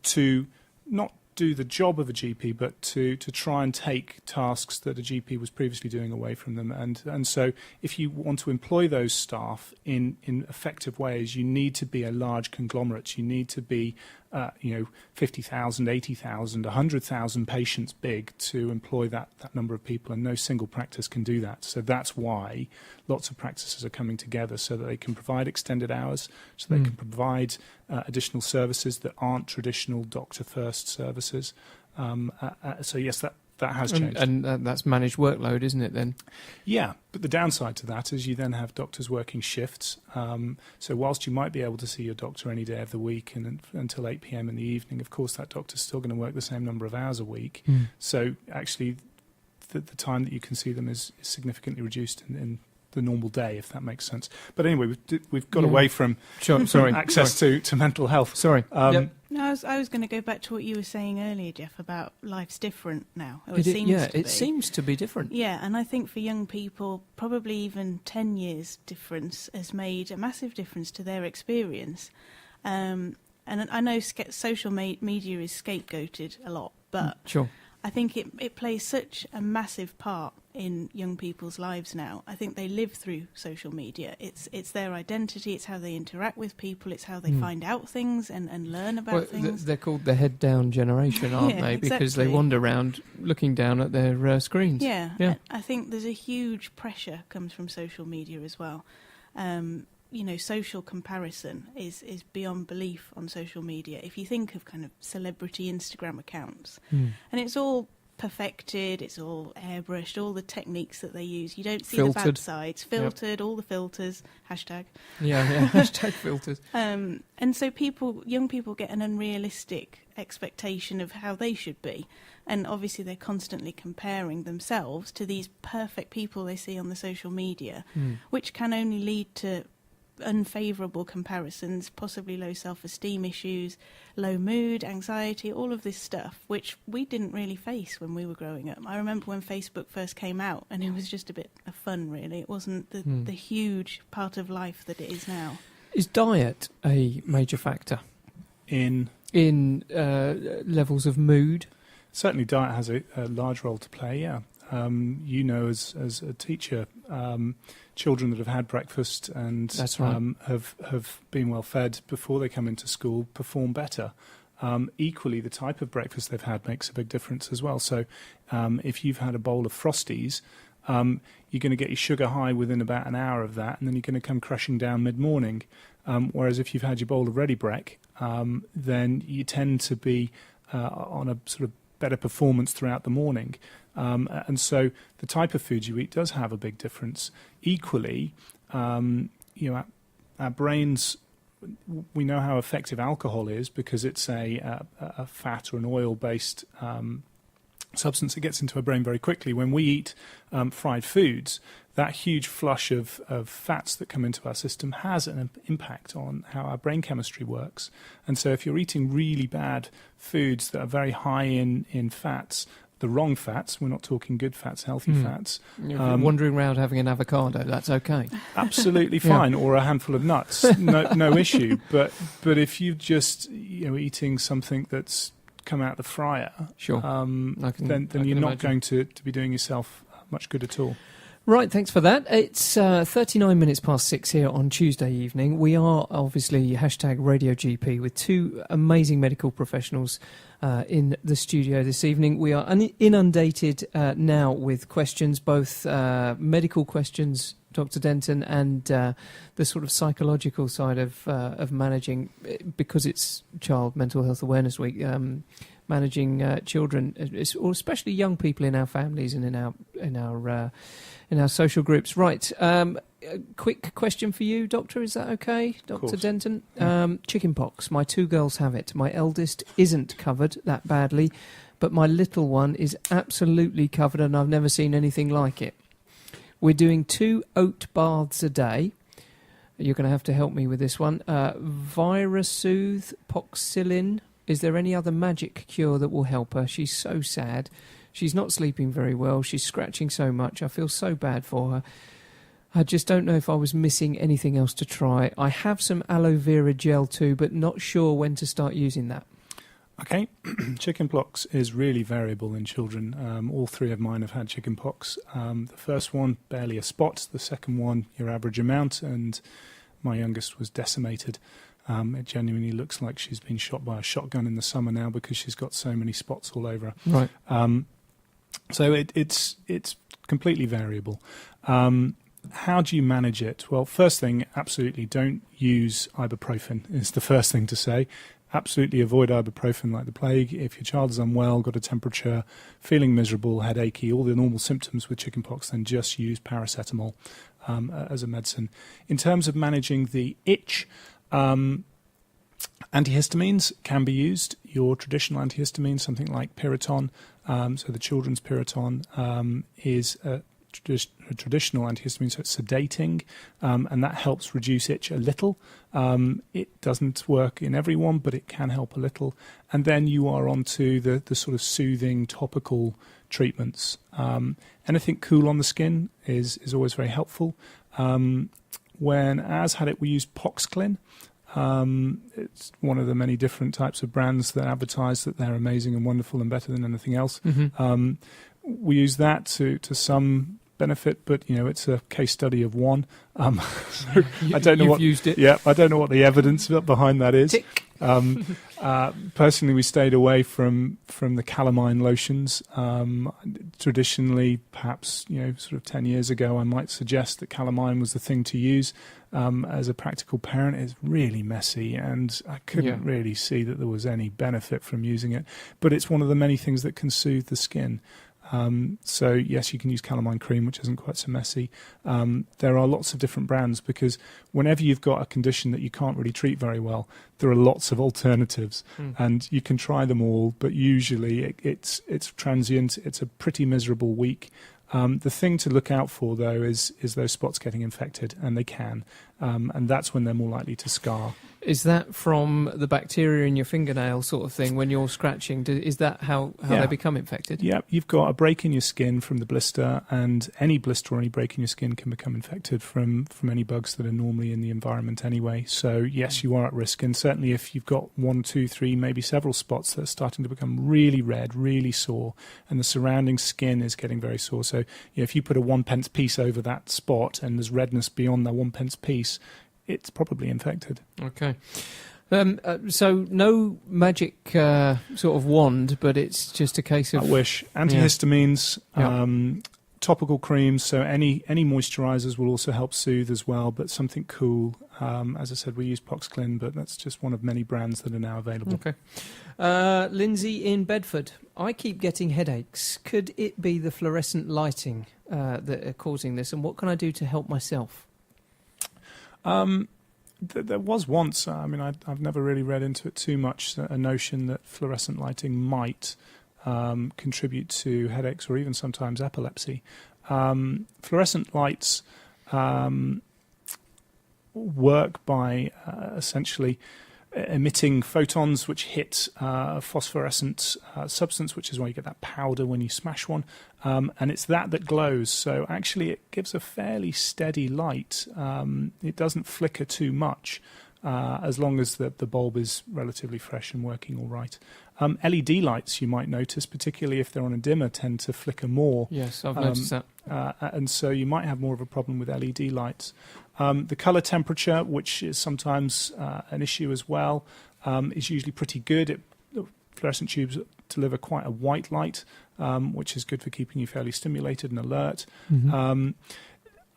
to not do the job of a GP, but to try and take tasks that a GP was previously doing away from them. And so if you want to employ those staff in effective ways, you need to be a large conglomerate. You need to be 50,000, 80,000, 100,000 patients big to employ that number of people, and no single practice can do that. So that's why lots of practices are coming together so that they can provide extended hours, so they can provide additional services that aren't traditional doctor-first services. So yes, that has changed. And that's managed workload, isn't it, then? Yeah, but the downside to that is you then have doctors working shifts. So whilst you might be able to see your doctor any day of the week and until 8 p.m. in the evening, of course that doctor's still going to work the same number of hours a week. So actually the time that you can see them is significantly reduced in the normal day, if that makes sense. But anyway, we've got away from access to mental health. Sorry. No, I was going to go back to what you were saying earlier, Jeff, about life's different now. It seems to be different. Yeah, and I think for young people, probably even 10 years difference has made a massive difference to their experience. And I know social media is scapegoated a lot, but sure. I think it plays such a massive part in young people's lives now. I think they live through social media. It's their identity, it's how they interact with people, it's how they find out things and learn about things. They're called the head-down generation, aren't they? Exactly. Because they wander around looking down at their screens. Yeah. I think there's a huge pressure comes from social media as well. Social comparison is beyond belief on social media. If you think of kind of celebrity Instagram accounts, and it's all perfected, it's all airbrushed, all the techniques that they use. You don't see the bad sides. Filtered, all the filters, hashtag. Yeah, hashtag filters. And so young people get an unrealistic expectation of how they should be. And obviously they're constantly comparing themselves to these perfect people they see on the social media, which can only lead to unfavourable comparisons, possibly low self-esteem issues, low mood, anxiety, all of this stuff, which we didn't really face when we were growing up. I remember when Facebook first came out, and it was just a bit of fun, really. It wasn't the huge part of life that it is now. Is diet a major factor in levels of mood? Certainly diet has a large role to play, yeah. As a teacher, children that have had breakfast and That's right. have been well fed before they come into school perform better. Equally, the type of breakfast they've had makes a big difference as well. So if you've had a bowl of Frosties, you're going to get your sugar high within about an hour of that, and then you're going to come crashing down mid-morning. Whereas if you've had your bowl of Ready Brek, then you tend to be on a sort of better performance throughout the morning. And so the type of food you eat does have a big difference. Equally, our brains, we know how effective alcohol is because it's a fat or an oil-based substance that gets into our brain very quickly. When we eat fried foods, that huge flush of fats that come into our system has an impact on how our brain chemistry works. And so if you're eating really bad foods that are very high in fats, the wrong fats, we're not talking good fats, healthy fats. Wandering around having an avocado, that's okay. Absolutely fine, or a handful of nuts, no issue. But if you're just eating something that's come out the fryer, sure, then you're not going to be doing yourself much good at all. Right, thanks for that. It's 39 minutes past 6 here on Tuesday evening. We are obviously hashtag Radio GP with two amazing medical professionals in the studio this evening. We are inundated now with questions, both medical questions, Dr. Denton, and the sort of psychological side of managing, because it's Child Mental Health Awareness Week, managing children, or especially young people in our families and in our social groups. Right. A quick question for you, Doctor. Is that okay, Dr. Denton? Chicken pox. My two girls have it. My eldest isn't covered that badly, but my little one is absolutely covered, and I've never seen anything like it. We're doing 2 oat baths a day. You're going to have to help me with this one. Virasooth, Poxilin. Is there any other magic cure that will help her? She's so sad. She's not sleeping very well. She's scratching so much. I feel so bad for her. I just don't know if I was missing anything else to try. I have some aloe vera gel too, but not sure when to start using that. Okay, chicken pox is really variable in children. All three of mine have had chicken pox. The first one, barely a spot. The second one, your average amount. And my youngest was decimated. It genuinely looks like she's been shot by a shotgun in the summer now because she's got so many spots all over her. Right. So it's completely variable. How do you manage it? Well, first thing, absolutely don't use ibuprofen is the first thing to say. Absolutely avoid ibuprofen like the plague. If your child is unwell, got a temperature, feeling miserable, headachy, all the normal symptoms with chickenpox, then just use paracetamol as a medicine. In terms of managing the itch, antihistamines can be used. Your traditional antihistamine, something like Piriton, so the children's Piriton is a traditional antihistamine, so it's sedating, and that helps reduce itch a little. It doesn't work in everyone, but it can help a little. And then you are onto the sort of soothing topical treatments. Anything cool on the skin is always very helpful. When As had it, we used Poxclin. It's one of the many different types of brands that advertise that they're amazing and wonderful and better than anything else. Mm-hmm. We use that to some benefit, but it's a case study of one. So I don't know used it. Yeah, I don't know what the evidence behind that is. Personally, we stayed away from the calamine lotions. Traditionally, perhaps sort of 10 years ago, I might suggest that calamine was the thing to use. As a practical parent, it's really messy, and I couldn't really see that there was any benefit from using it. But it's one of the many things that can soothe the skin. So yes, you can use calamine cream, which isn't quite so messy. There are lots of different brands, because whenever you've got a condition that you can't really treat very well, there are lots of alternatives, and you can try them all, but usually it's transient. It's a pretty miserable week. The thing to look out for, though, is those spots getting infected, and they can, and that's when they're more likely to scar. Is that from the bacteria in your fingernail sort of thing when you're scratching? Is that how they become infected? Yeah, you've got a break in your skin from the blister, and any blister or any break in your skin can become infected from any bugs that are normally in the environment anyway. So yes, you are at risk, and certainly if you've got 1, 2, 3, maybe several spots that are starting to become really red, really sore, and the surrounding skin is getting very sore. So if you put a 1p piece over that spot and there's redness beyond that 1p piece, it's probably infected. Okay. So no magic sort of wand, but it's just a case of... I wish. Antihistamines, topical creams, so any moisturisers will also help soothe as well, but something cool. As I said, we use Poxclin, but that's just one of many brands that are now available. Okay. Lindsay in Bedford. I keep getting headaches. Could it be the fluorescent lighting that are causing this, and what can I do to help myself? There was once, I've never really read into it too much, a notion that fluorescent lighting might contribute to headaches or even sometimes epilepsy. Fluorescent lights work by essentially emitting photons which hit a phosphorescent substance, which is why you get that powder when you smash one, and it's that glows. So actually it gives a fairly steady light. It doesn't flicker too much. as long as the bulb is relatively fresh and working all right. LED lights, you might notice, particularly if they're on a dimmer, tend to flicker more. Yes, I've noticed that. And so you might have more of a problem with LED lights. The colour temperature, which is sometimes an issue as well, is usually pretty good. Fluorescent tubes deliver quite a white light, which is good for keeping you fairly stimulated and alert.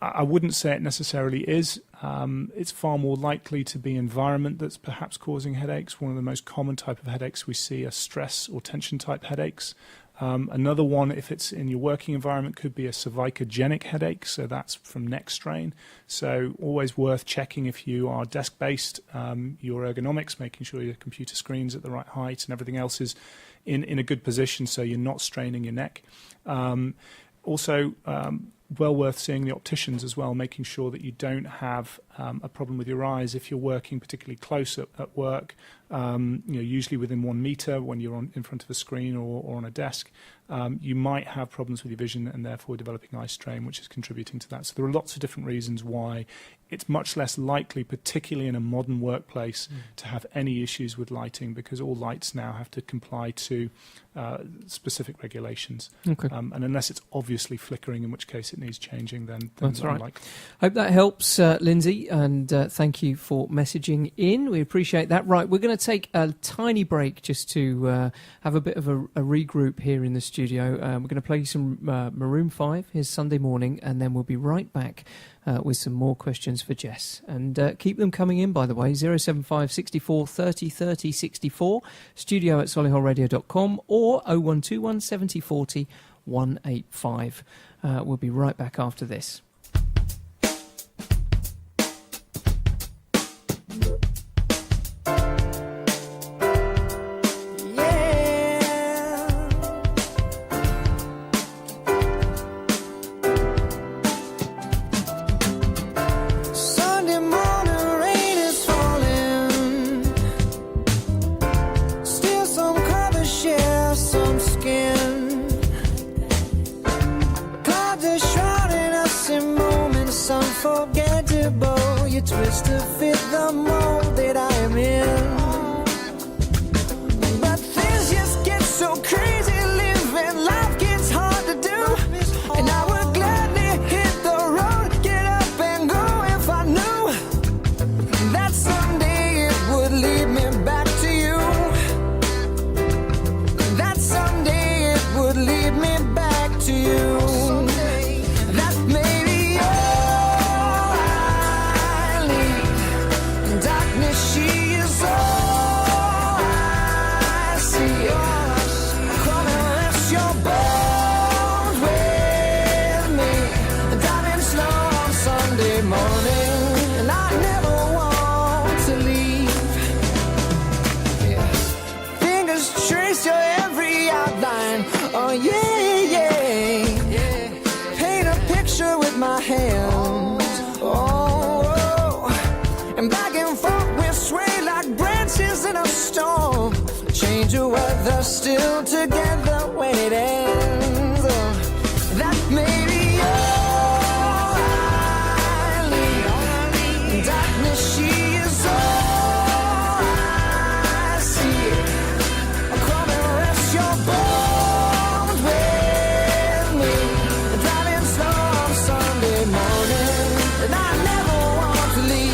I wouldn't say it necessarily is. It's far more likely to be environment that's perhaps causing headaches. One of the most common type of headaches we see are stress or tension type headaches. Another one, if it's in your working environment, could be a cervicogenic headache, so that's from neck strain. So always worth checking if you are desk-based, your ergonomics, making sure your computer screen's at the right height and everything else is in a good position so you're not straining your neck. Also, well worth seeing the opticians as well, making sure that you don't have a problem with your eyes if you're working particularly close at work, usually within 1 metre when you're in front of a screen or on a desk. You might have problems with your vision and therefore developing eye strain, which is contributing to that. So there are lots of different reasons why it's much less likely, particularly in a modern workplace, to have any issues with lighting, because all lights now have to comply to specific regulations. Okay. And unless it's obviously flickering, in which case it needs changing, then That's right. unlikely. Hope that helps, Lindsay, and thank you for messaging in. We appreciate that. Right, we're going to take a tiny break just to have a bit of a regroup here in the studio. We're going to play some Maroon 5, here's Sunday Morning, and then we'll be right back with some more questions for Jess. And keep them coming in, by the way, 075 64 30 30 64, studio at solihullradio.com, or 0121 70 40 185. We'll be right back after this. Twist to fit the mold that I am in. But things just get so crazy, living life gets hard to do. And I would gladly hit the road, get up and go if I knew that someday it would lead me back to you. That someday it would lead me back to you. That maybe she is all I see. Come and rest your bones with me, driving slow on Sunday morning, and I never want to leave. Yeah. Fingers trace your every outline. Oh yeah. Paint a picture with my hands. Oh, and back and forth sway like branches in a storm. Change your weather, still together when it ends. That may be all I need. Darkness, she is all I see. Come and rest your bones with me, driving slow on Sunday morning, and I never want to leave.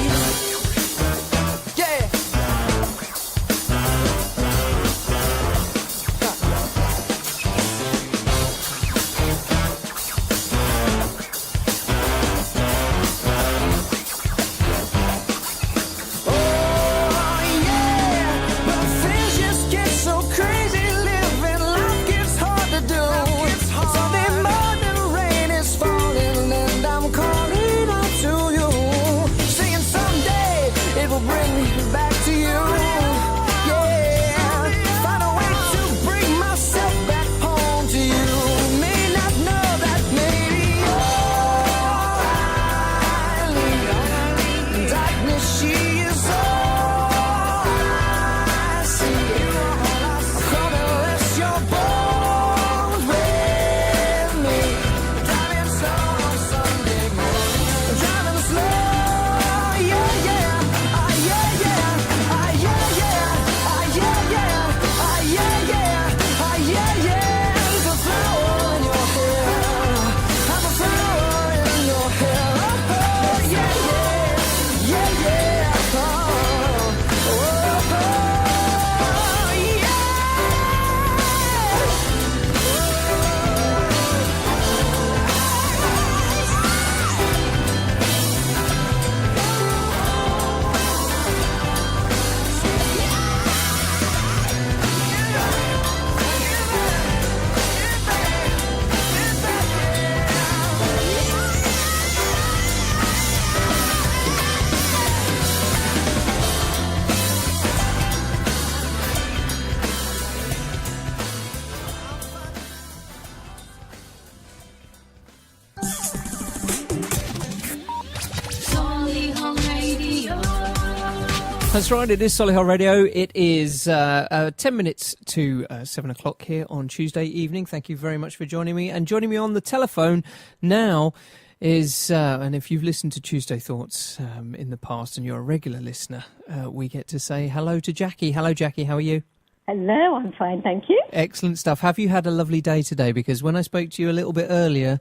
That's right, it is Solihull Radio. It is 10 minutes to 7 o'clock here on Tuesday evening. Thank you very much for joining me. And joining me on the telephone now is, and if you've listened to Tuesday Thoughts in the past and you're a regular listener, we get to say hello to Jackie. Hello, Jackie, how are you? Hello, I'm fine, thank you. Excellent stuff. Have you had a lovely day today? Because when I spoke to you a little bit earlier,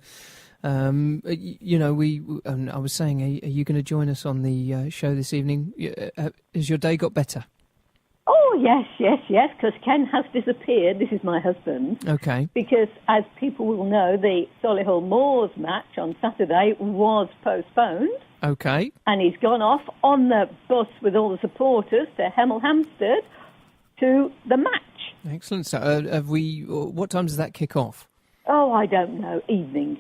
you know, I was saying, are you going to join us on the show this evening? Has your day got better? Oh, yes, because Ken has disappeared. This is my husband. Okay. Because, as people will know, the Solihull Moors match on Saturday was postponed. Okay. And he's gone off on the bus with all the supporters to Hemel Hempstead to the match. Excellent. So, what time does that kick off? Oh, I don't know. Evening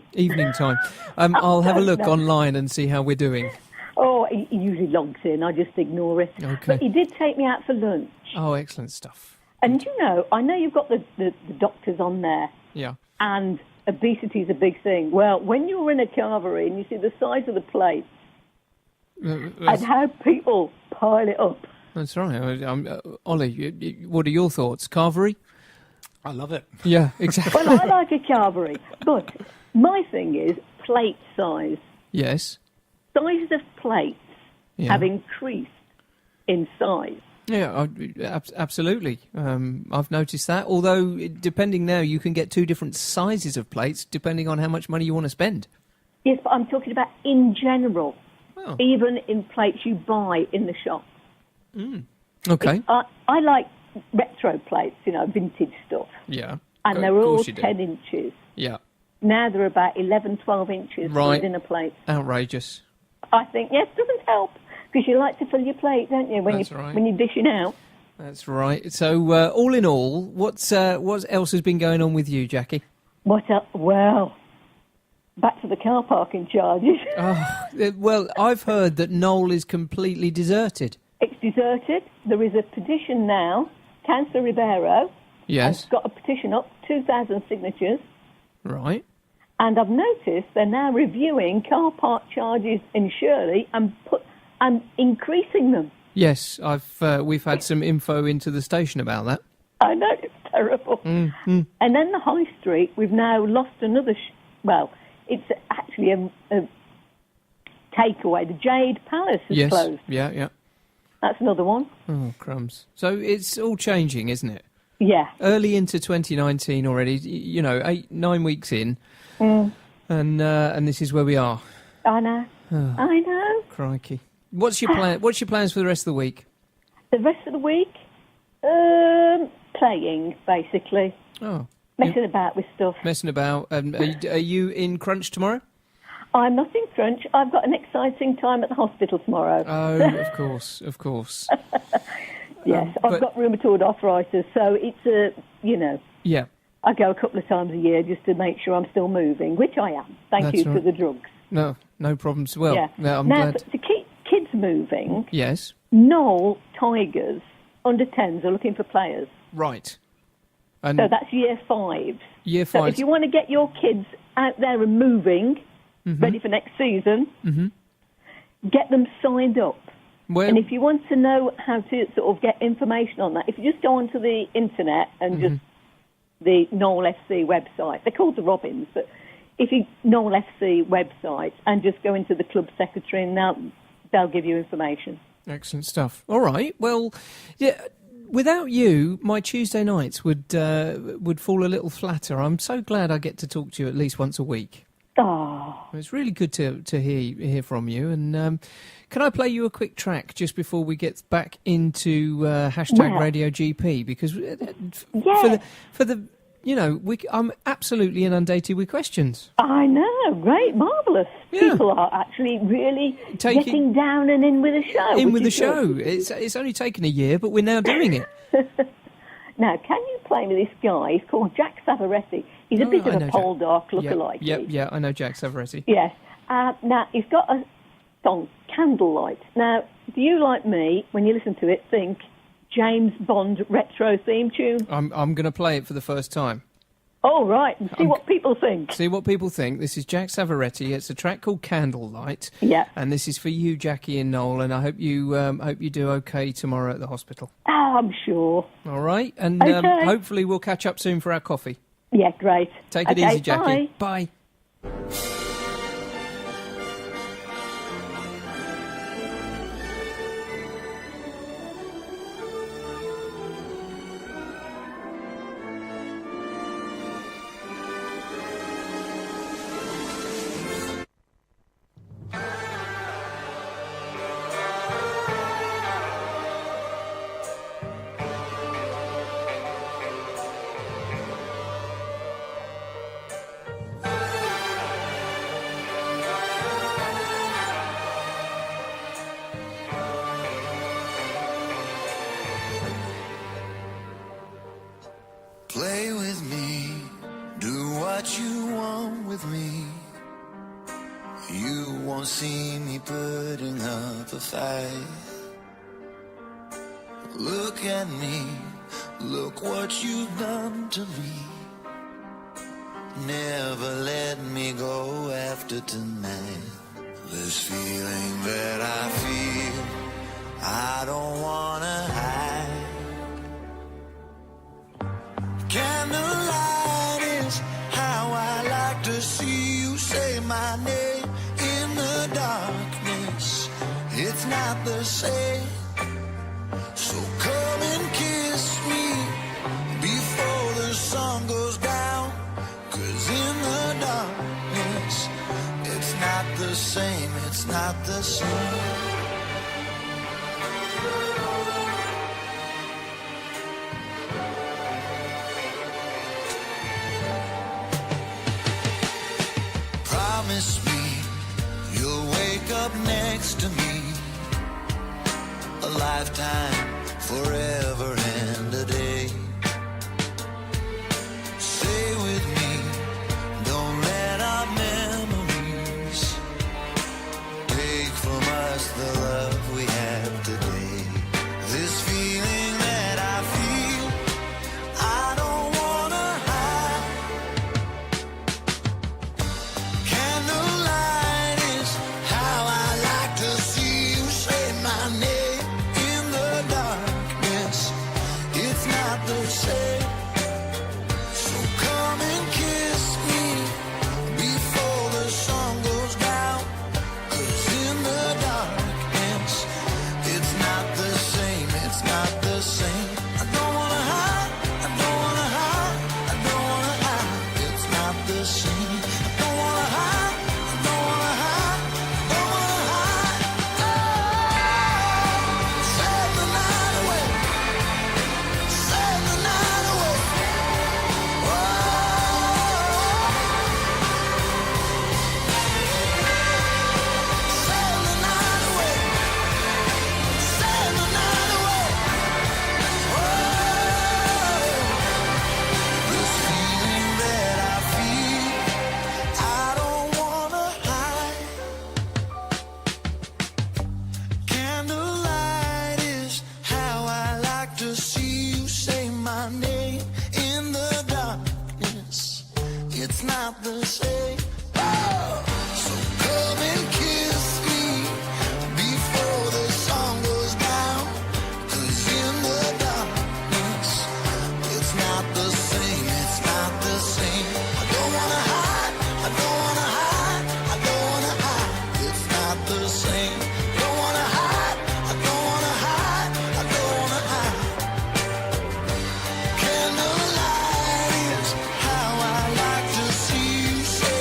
time. I'll have a look online and see how we're doing. Oh, he usually logs in. I just ignore it. Okay. But he did take me out for lunch. Oh, excellent stuff. And I know you've got the doctors on there. Yeah. And obesity is a big thing. Well, when you're in a carvery and you see the size of the plates and how people pile it up. That's right. Ollie, what are your thoughts? Carvery? I love it. Yeah, exactly. Well, I like a carvery, but my thing is plate size. Yes. Sizes of plates have increased in size. Yeah, absolutely. I've noticed that. Although, depending now, you can get two different sizes of plates depending on how much money you want to spend. Yes, but I'm talking about in general, even in plates you buy in the shop. Mm. Okay. I like retro plates, vintage stuff. Yeah. And they're all 10 inches. Yeah. Now they're about 11, 12 inches for a dinner plate. Outrageous. I think, yes, doesn't help, because you like to fill your plate, don't you, when you're dishing out. That's right. So, all in all, what else has been going on with you, Jackie? What else? Well, back to the car parking charges. Well, I've heard that Knoll is completely deserted. It's deserted. There is a petition now. Councillor Ribeiro has got a petition up, 2,000 signatures. Right. And I've noticed they're now reviewing car park charges in Shirley and increasing them. Yes, we've had some info into the station about that. I know, it's terrible. Mm-hmm. And then the High Street, we've now lost another... it's actually a takeaway. The Jade Palace is closed. Yeah. That's another one. Oh, crumbs. So it's all changing, isn't it? Yeah. Early into 2019 already, 8-9 weeks in, and this is where we are. I know. Oh, I know. Crikey. What's your plan? What's your plans for the rest of the week? The rest of the week? Playing, basically. Oh. Messing about with stuff. Messing about. Are you in Crunch tomorrow? I'm not in Crunch. I've got an exciting time at the hospital tomorrow. Oh, of course. Yes, I've got rheumatoid arthritis, so it's Yeah. I go a couple of times a year just to make sure I'm still moving, which I am. Thank you for the drugs. No problems. Well, yeah. I'm now, glad. to keep kids moving, Yes. Knoll Tigers under 10s are looking for players. Right. And so that's year 5. Year 5. So if you want to get your kids out there and moving, ready for next season, get them signed up. Well, and if you want to know how to sort of get information on that, if you just go onto the internet and just the Knoll FC website, they're called the Robins, but if you Knoll FC website and just go into the club secretary, and they'll give you information. Excellent stuff. All right. Well, yeah. Without you, my Tuesday nights would fall a little flatter. I'm so glad I get to talk to you at least once a week. Oh. It's really good to hear from you. And can I play you a quick track just before we get back into hashtag Radio GP? Because for the I'm absolutely inundated with questions. I know, great, marvellous. Yeah. People are actually really getting down and in with the show. It's only taken a year, but we're now doing it. Now, can you play me this guy? He's called Jack Savaretti. He's a bit of a Poldark lookalike. Yeah, I know Jack Savaretti. Yes. Now, he's got a song, Candlelight. Now, do you, like me, when you listen to it, think James Bond retro theme tune? I'm going to play it for the first time. Oh, right, and see what people think. See what people think. This is Jack Savaretti. It's a track called Candlelight. Yeah. And this is for you, Jackie and Noel, and I hope you do okay tomorrow at the hospital. Oh, I'm sure. All right, and Okay. hopefully we'll catch up soon for our coffee. Yeah, great. Take it Okay, easy, Jackie. bye. Bye. Play with me, do what you want with me. You won't see me putting up a fight. Look at me, look what you've done to me. Never let me go after tonight. This feeling that I feel, I don't wanna hide. Candlelight is how I like to see you say my name in the darkness. It's not the same. So come and kiss me before the sun goes down. 'Cause in the darkness, it's not the same, it's not the same. Promise me you'll wake up next to me. A lifetime, forever and a day. Stay with me, don't let our memories take from us the love we have today. This feeling that I feel, I don't wanna hide. Candlelight is how I like to see you say my name in the darkness. It's not the same. So come and kiss me before the sun goes down. 'Cause in the darkness, it's not the same, it's not the same. I don't wanna hide, I don't wanna hide, I don't wanna hide. It's not the same. I don't wanna hide, I don't wanna hide, I don't wanna hide. Oh, save the night away, save the night away. Oh, save the night away, save the night away. This feeling that I feel, I don't wanna hide. Candlelight is how I like to see you say my name in the darkness. It's not the same. Oh, so come and kiss me before the sun goes down. 'Cause in the darkness, it's not the same, it's not the same. I don't wanna hide, I don't wanna hide, I don't wanna hide. It's not the same. Don't wanna hide, I don't wanna hide, I don't wanna hide. Candlelight is how I like to see you say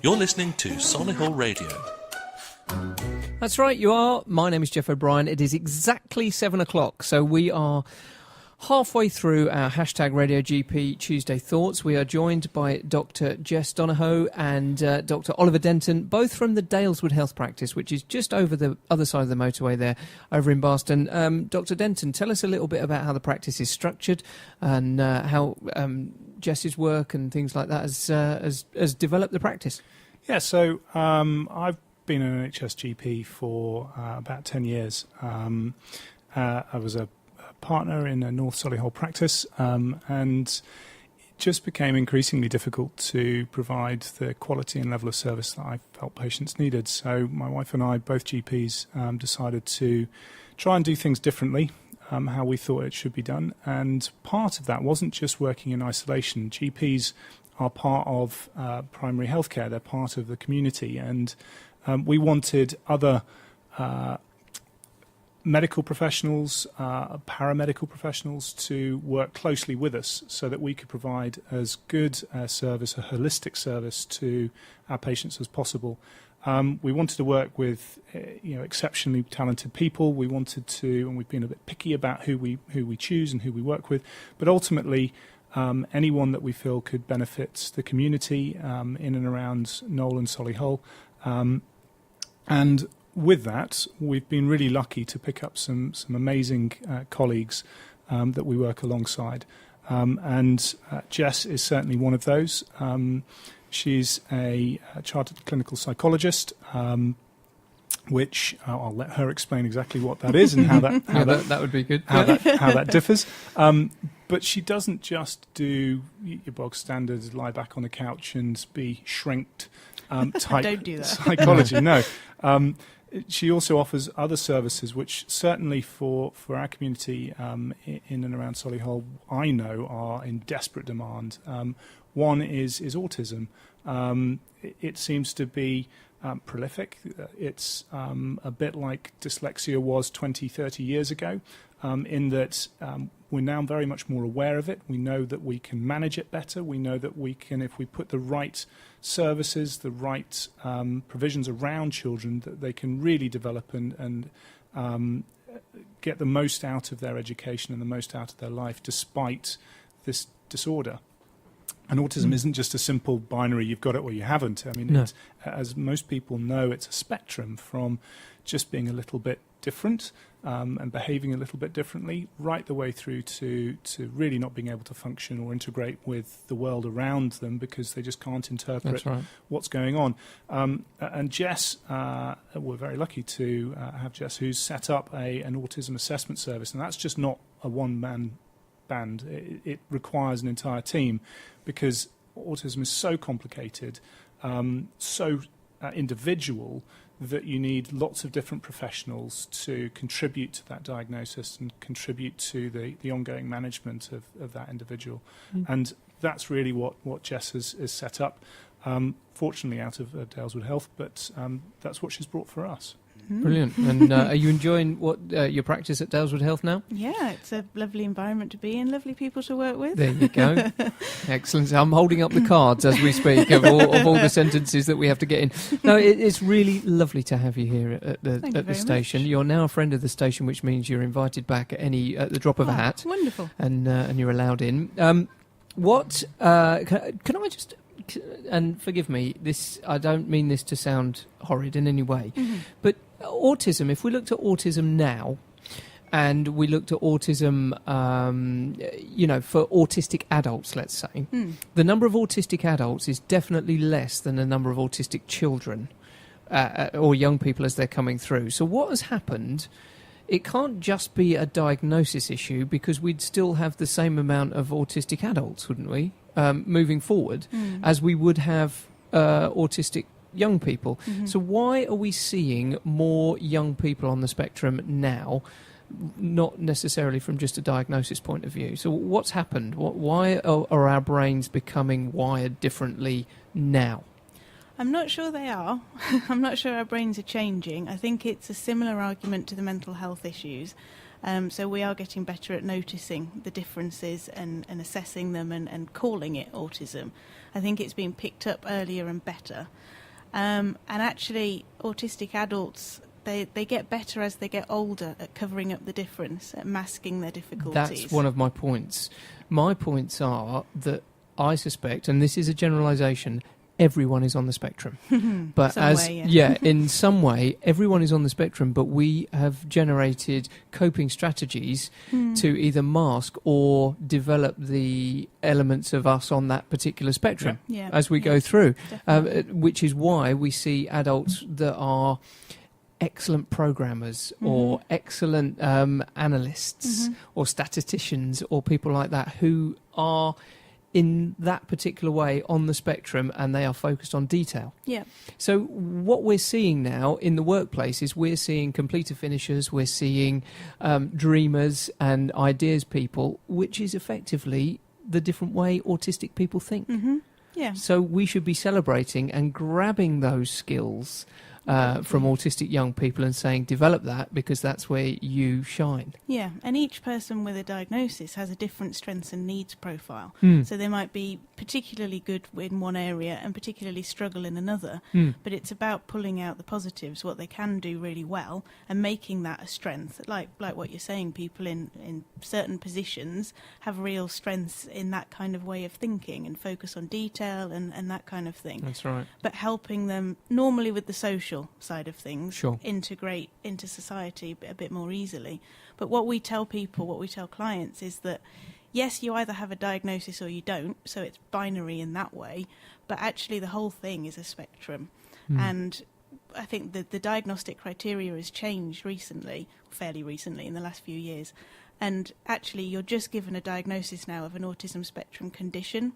You're listening to Solihull Radio. That's right, you are. My name is Jeff O'Brien. It is exactly 7 o'clock, so we are halfway through our hashtag Radio GP Tuesday Thoughts. We are joined by Dr. Jess Donohoe and Dr. Oliver Denton, both from the Daleswood Health Practice, which is just over the other side of the motorway there, over in Barston. Dr. Denton, tell us a little bit about how the practice is structured and how Jess's work and things like that has developed the practice. Yeah, so I've been an NHS GP for about 10 years. I was a partner in a North Solihull practice, and it just became increasingly difficult to provide the quality and level of service that I felt patients needed. So my wife and I, both GPs, decided to try and do things differently, how we thought it should be done. And part of that wasn't just working in isolation. GPs are part of primary healthcare. They're part of the community, and we wanted other medical professionals, paramedical professionals to work closely with us so that we could provide as good a service, a holistic service to our patients as possible. We wanted to work with exceptionally talented people. We wanted to, and we've been a bit picky about who we choose and who we work with, but ultimately anyone that we feel could benefit the community in and around Knowle and Solihull. And with that, we've been really lucky to pick up some amazing colleagues that we work alongside. And Jess is certainly one of those. She's a chartered clinical psychologist, which I'll let her explain exactly what that is and how that would be good. How that differs. But she doesn't just do your bog standard lie back on the couch and be shrinked type Don't do that. psychology. No. She also offers other services, which certainly for our community in and around Solihull, I know are in desperate demand. One is autism. It seems to be prolific. It's a bit like dyslexia was 20, 30 years ago, in that we're now very much more aware of it. We know that we can manage it better. We know that we can, if we put the right services, the right provisions around children, that they can really develop and get the most out of their education and the most out of their life despite this disorder. And autism isn't just a simple binary, you've got it or you haven't. I mean, it's, as most people know, it's a spectrum from just being a little bit different and behaving a little bit differently, right the way through to really not being able to function or integrate with the world around them because they just can't interpret what's going on. And Jess, we're very lucky to have Jess, who's set up an autism assessment service, and that's just not a one-man band. It requires an entire team because autism is so complicated, so individual, that you need lots of different professionals to contribute to that diagnosis and contribute to the ongoing management of that individual. And that's really what Jess has set up, fortunately out of Daleswood Health, but that's what she's brought for us. Brilliant. And are you enjoying your practice at Daleswood Health now? Yeah, it's a lovely environment to be in, lovely people to work with. There you go. Excellent. I'm holding up the cards as we speak of all the sentences that we have to get in. No, it's really lovely to have you here at the station. You're now a friend of the station, which means you're invited back at the drop of a hat. Wonderful. And you're allowed in. Can I just... And forgive me, I don't mean this to sound horrid in any way, but autism, if we looked at autism now and we looked at autism, for autistic adults, let's say, the number of autistic adults is definitely less than the number of autistic children or young people as they're coming through. So what has happened? It can't just be a diagnosis issue because we'd still have the same amount of autistic adults, wouldn't we? Moving forward, as we would have autistic young people. So why are we seeing more young people on the spectrum now, not necessarily from just a diagnosis point of view? So what's happened? Why are our brains becoming wired differently now? I'm not sure they are. I'm not sure our brains are changing. I think it's a similar argument to the mental health issues. So we are getting better at noticing the differences and assessing them and calling it autism. I think it's been picked up earlier and better. And actually, autistic adults, they get better as they get older at covering up the difference, at masking their difficulties. That's one of my points. My points are that I suspect, and this is a generalisation, everyone is on the spectrum. But in some way, everyone is on the spectrum, but we have generated coping strategies to either mask or develop the elements of us on that particular spectrum as we go through, which is why we see adults that are excellent programmers or excellent analysts or statisticians or people like that who are in that particular way on the spectrum, and they are focused on detail. Yeah. So what we're seeing now in the workplace is we're seeing completer finishers, we're seeing dreamers and ideas people, which is effectively the different way autistic people think. Yeah. So we should be celebrating and grabbing those skills from autistic young people and saying, develop that, because that's where you shine. Yeah, and each person with a diagnosis has a different strengths and needs profile. So they might be particularly good in one area and particularly struggle in another. But it's about pulling out the positives, what they can do really well, and making that a strength. Like what you're saying, people in certain positions have real strengths in that kind of way of thinking and focus on detail and that kind of thing. That's right. But helping them, normally with the social side of things, Sure. integrate into society a bit more easily. But what we tell people, what we tell clients is that, yes, you either have a diagnosis or you don't, so it's binary in that way, but actually the whole thing is a spectrum. And I think that the diagnostic criteria has changed recently, fairly recently in the last few years. And actually you're just given a diagnosis now of an autism spectrum condition,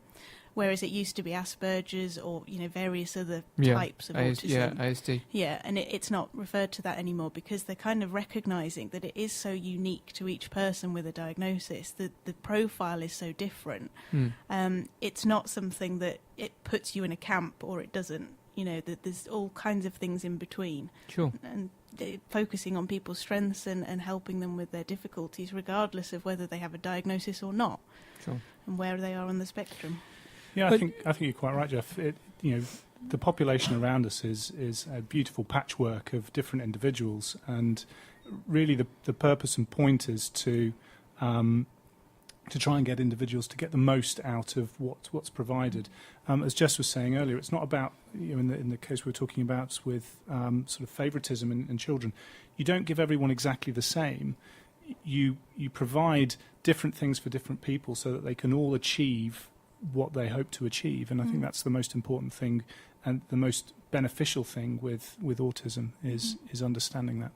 whereas it used to be Asperger's or various other types of autism. Yeah, ASD. Yeah, and it's not referred to that anymore because they're kind of recognising that it is so unique to each person with a diagnosis, that the profile is so different. It's not something that it puts you in a camp or it doesn't. That there's all kinds of things in between. Sure. And focusing on people's strengths and helping them with their difficulties, regardless of whether they have a diagnosis or not. Sure. And where they are on the spectrum. Yeah, I think you're quite right, Jeff. The population around us is a beautiful patchwork of different individuals, and really the purpose and point is to try and get individuals to get the most out of what's provided. As Jess was saying earlier, it's not about, in the case we're talking about with sort of favouritism in children, you don't give everyone exactly the same. You provide different things for different people so that they can all achieve what they hope to achieve, and I think that's the most important thing and the most beneficial thing with autism is understanding that.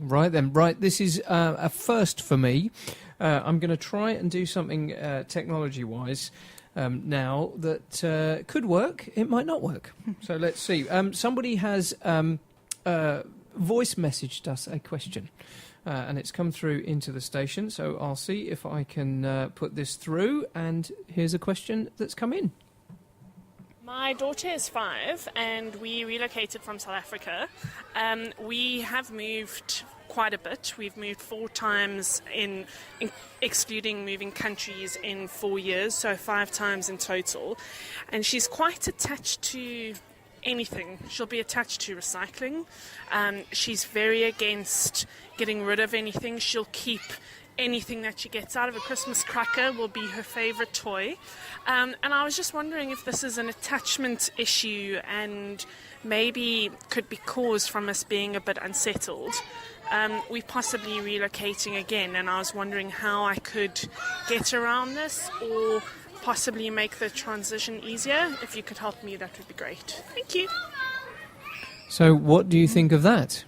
Right then, right. This is a first for me. I'm going to try and do something technology-wise now that could work. It might not work. So let's see. Somebody has voice messaged us a question. And it's come through into the station, so I'll see if I can put this through. And here's a question that's come in. My daughter is 5 and we relocated from South Africa. We have moved quite a bit. We've moved 4 times in excluding moving countries in 4 years, so 5 times in total. And she's quite attached to anything. She'll be attached to recycling. She's very against getting rid of anything. She'll keep anything that she gets out of a Christmas cracker will be her favourite toy. And I was just wondering if this is an attachment issue and maybe could be caused from us being a bit unsettled. We're possibly relocating again, and I was wondering how I could get around this or possibly make the transition easier. If you could help me, that would be great. Thank you. So what do you think of that?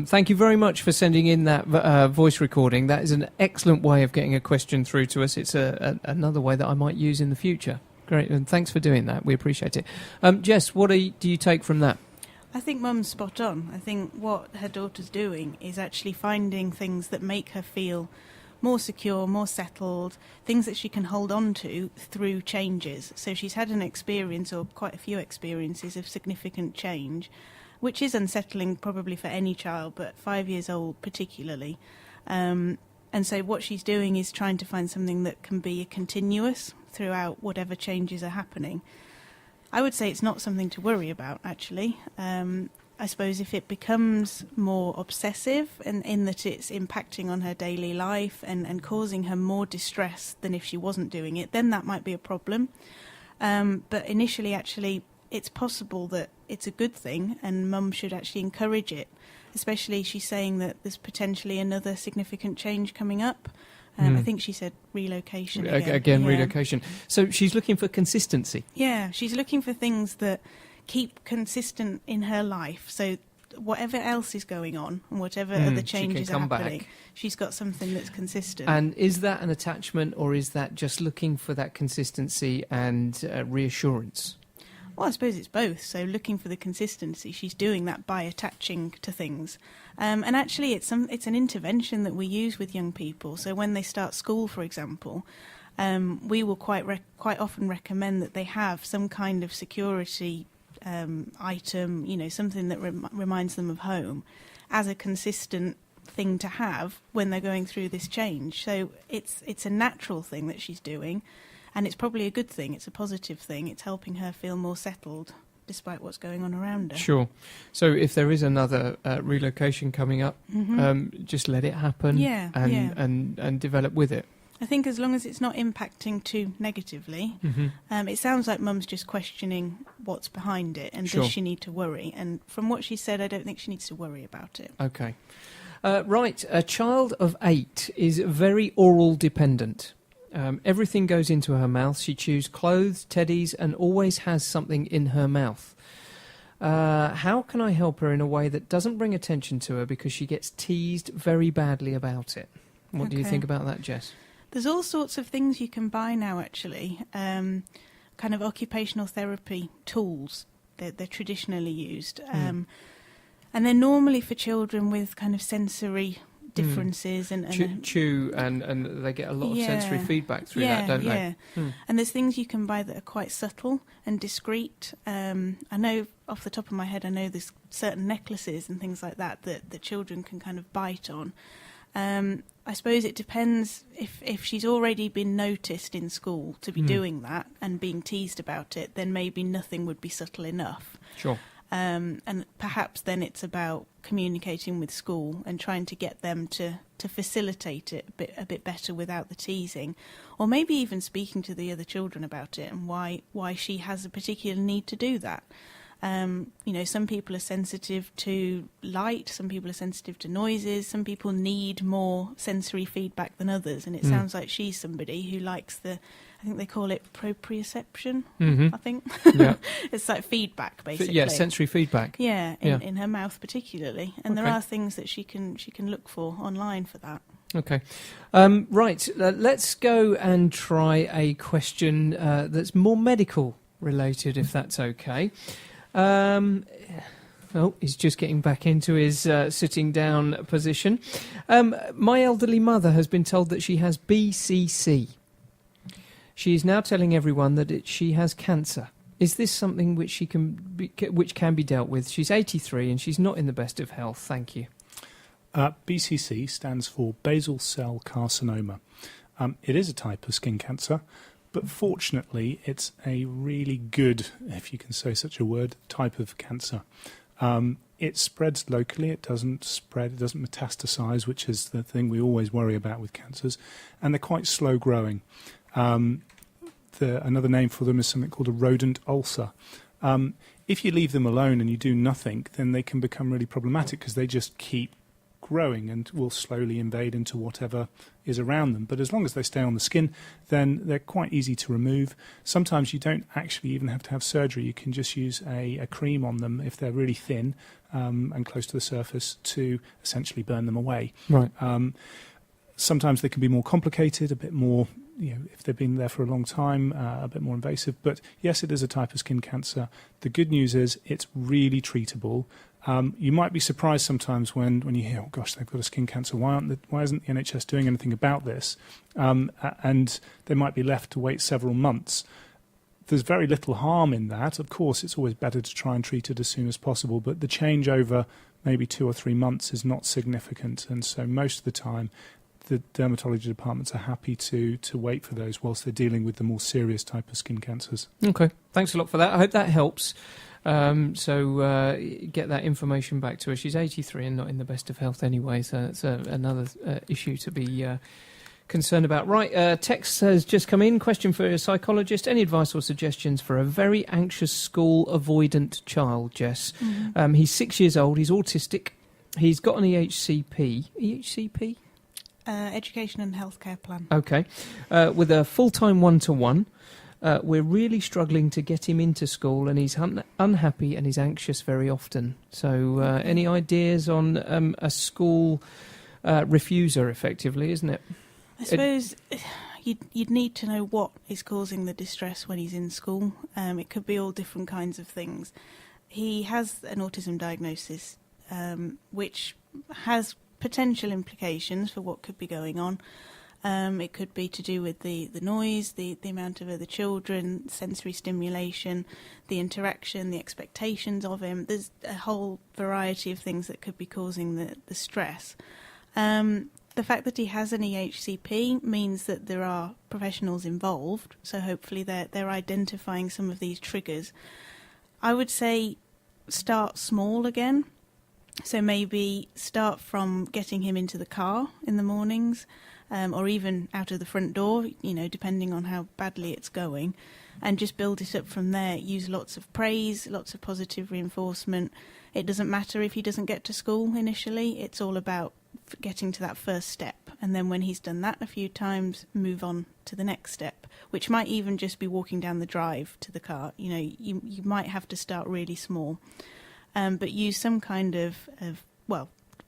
Thank you very much for sending in that voice recording. That is an excellent way of getting a question through to us. It's another way that I might use in the future. Great, and thanks for doing that. We appreciate it. Jess, what do you take from that? I think Mum's spot on. I think what her daughter's doing is actually finding things that make her feel more secure, more settled, things that she can hold on to through changes. So she's had an experience, or quite a few experiences, of significant change, which is unsettling probably for any child, but 5 years old particularly. And so what she's doing is trying to find something that can be continuous throughout whatever changes are happening. I would say it's not something to worry about, actually. I suppose if it becomes more obsessive in that it's impacting on her daily life and causing her more distress than if she wasn't doing it, then that might be a problem. But initially, actually, it's possible that it's a good thing and mum should actually encourage it, especially she's saying that there's potentially another significant change coming up. I think she said relocation again. Relocation. So she's looking for consistency. Yeah, she's looking for things that keep consistent in her life. So whatever else is going on and whatever other changes are happening, she's got something that's consistent. And is that an attachment, or is that just looking for that consistency and reassurance? Well, I suppose it's both. So looking for the consistency, she's doing that by attaching to things. And actually, it's an intervention that we use with young people. So when they start school, for example, we will quite often recommend that they have some kind of security item, something that reminds them of home, as a consistent thing to have when they're going through this change. So it's a natural thing that she's doing. And it's probably a good thing. It's a positive thing. It's helping her feel more settled despite what's going on around her. Sure. So if there is another relocation coming up, just let it happen and develop with it. I think as long as it's not impacting too negatively, it sounds like Mum's just questioning what's behind it and does she need to worry. And from what she said, I don't think she needs to worry about it. Okay. Right. A child of 8 is very oral dependent. Everything goes into her mouth. She chews clothes, teddies, and always has something in her mouth. How can I help her in a way that doesn't bring attention to her because she gets teased very badly about it? What do you think about that, Jess? There's all sorts of things you can buy now, actually. Kind of occupational therapy tools. They're traditionally used. And they're normally for children with kind of sensory differences and chew and they get a lot of sensory feedback through that, don't they? And there's things you can buy that are quite subtle and discreet. I know off the top of my head, I know there's certain necklaces and things like that children can kind of bite on. I suppose it depends if she's already been noticed in school to be doing that and being teased about it, then maybe nothing would be subtle enough. Sure. And perhaps then it's about communicating with school and trying to get them to facilitate it a bit better without the teasing, or maybe even speaking to the other children about it and why she has a particular need to do that. Some people are sensitive to light, some people are sensitive to noises, some people need more sensory feedback than others, and it sounds like she's somebody who likes I think they call it proprioception, I think. Yeah. It's like feedback, basically. Yeah, sensory feedback. Yeah, in her mouth particularly. And there are things that she can look for online for that. Okay. Right, let's go and try a question that's more medical related, if that's okay. He's just getting back into his sitting down position. My elderly mother has been told that she has BCC. She is now telling everyone that she has cancer. Is this something which can be dealt with? She's 83 and she's not in the best of health. Thank you. BCC stands for basal cell carcinoma. It is a type of skin cancer, but fortunately it's a really good, if you can say such a word, type of cancer. It spreads locally, it doesn't metastasize, which is the thing we always worry about with cancers, and they're quite slow growing. Another name for them is something called a rodent ulcer. If you leave them alone and you do nothing, then they can become really problematic because they just keep growing and will slowly invade into whatever is around them. But as long as they stay on the skin, then they're quite easy to remove. Sometimes you don't actually even have to have surgery. You can just use a cream on them if they're really thin and close to the surface to essentially burn them away. Right. Sometimes they can be more complicated, a bit more, if they've been there for a long time, a bit more invasive. But yes, it is a type of skin cancer. The good news is it's really treatable. You might be surprised sometimes when you hear, oh gosh, they've got a skin cancer. Why isn't the NHS doing anything about this? And they might be left to wait several months. There's very little harm in that. Of course, it's always better to try and treat it as soon as possible, but the change over maybe 2 or 3 months is not significant. And so most of the time, the dermatology departments are happy to wait for those whilst they're dealing with the more serious type of skin cancers. Okay, thanks a lot for that. I hope that helps. So get that information back to her. She's 83 and not in the best of health anyway, so that's another issue to be concerned about. Right, text has just come in. Question for a psychologist. Any advice or suggestions for a very anxious school avoidant child, Jess? Mm-hmm. He's 6 years old. He's autistic. He's got an EHCP. EHCP? Education and Healthcare Plan. Okay. With a full-time one-to-one. We're really struggling to get him into school, and he's unhappy and he's anxious very often. So any ideas on a school refuser, effectively, isn't it? I suppose you'd need to know what is causing the distress when he's in school. It could be all different kinds of things. He has an autism diagnosis, which has potential implications for what could be going on. It could be to do with the noise, the amount of other children, sensory stimulation, the interaction, the expectations of him. There's a whole variety of things that could be causing the stress. The fact that he has an EHCP means that there are professionals involved, so hopefully they're identifying some of these triggers. I would say start small again. So maybe start from getting him into the car in the mornings, or even out of the front door, depending on how badly it's going, and just build it up from there. Use lots of praise, lots of positive reinforcement. It doesn't matter if he doesn't get to school initially. It's all about getting to that first step. And then when he's done that a few times, move on to the next step, which might even just be walking down the drive to the car. You might have to start really small. But use some kind of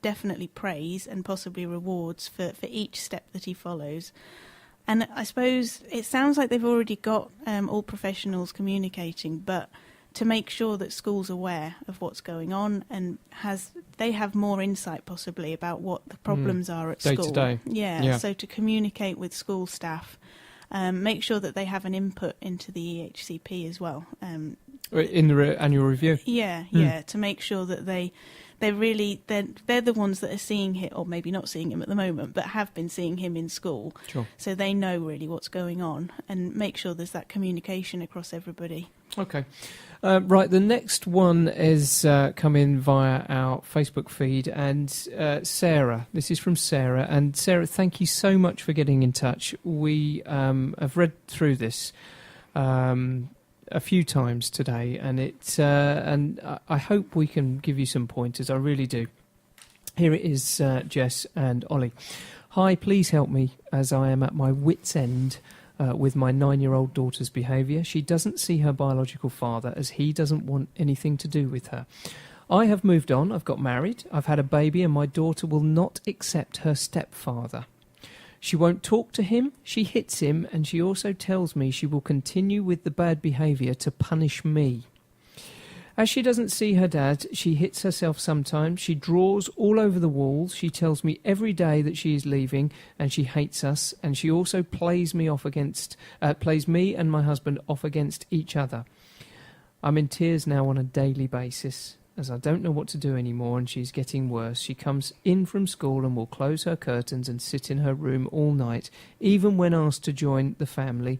definitely praise and possibly rewards for each step that he follows. And I suppose it sounds like they've already got all professionals communicating, but to make sure that school's aware of what's going on and they have more insight possibly about what the problems are at day school. To day. Yeah, so to communicate with school staff, make sure that they have an input into the EHCP as well. In the annual review? Yeah, to make sure that they're the ones that are seeing him, or maybe not seeing him at the moment, but have been seeing him in school. Sure. So they know really what's going on, and make sure there's that communication across everybody. Okay. Right, the next one is come in via our Facebook feed, and Sarah. This is from Sarah. And Sarah, thank you so much for getting in touch. We have read through this a few times today, and I hope we can give you some pointers. I really do. Here it is, Jess and Ollie. Hi, please help me, as I am at my wit's end with my 9-year-old daughter's behaviour. She doesn't see her biological father, as he doesn't want anything to do with her. I have moved on, I've got married, I've had a baby, and my daughter will not accept her stepfather. She won't talk to him, she hits him, and she also tells me she will continue with the bad behaviour to punish me. As she doesn't see her dad, she hits herself sometimes, she draws all over the walls, she tells me every day that she is leaving and she hates us, and she also plays me and my husband off against each other. I'm in tears now on a daily basis, as I don't know what to do anymore, and she's getting worse. She comes in from school and will close her curtains and sit in her room all night, even when asked to join the family.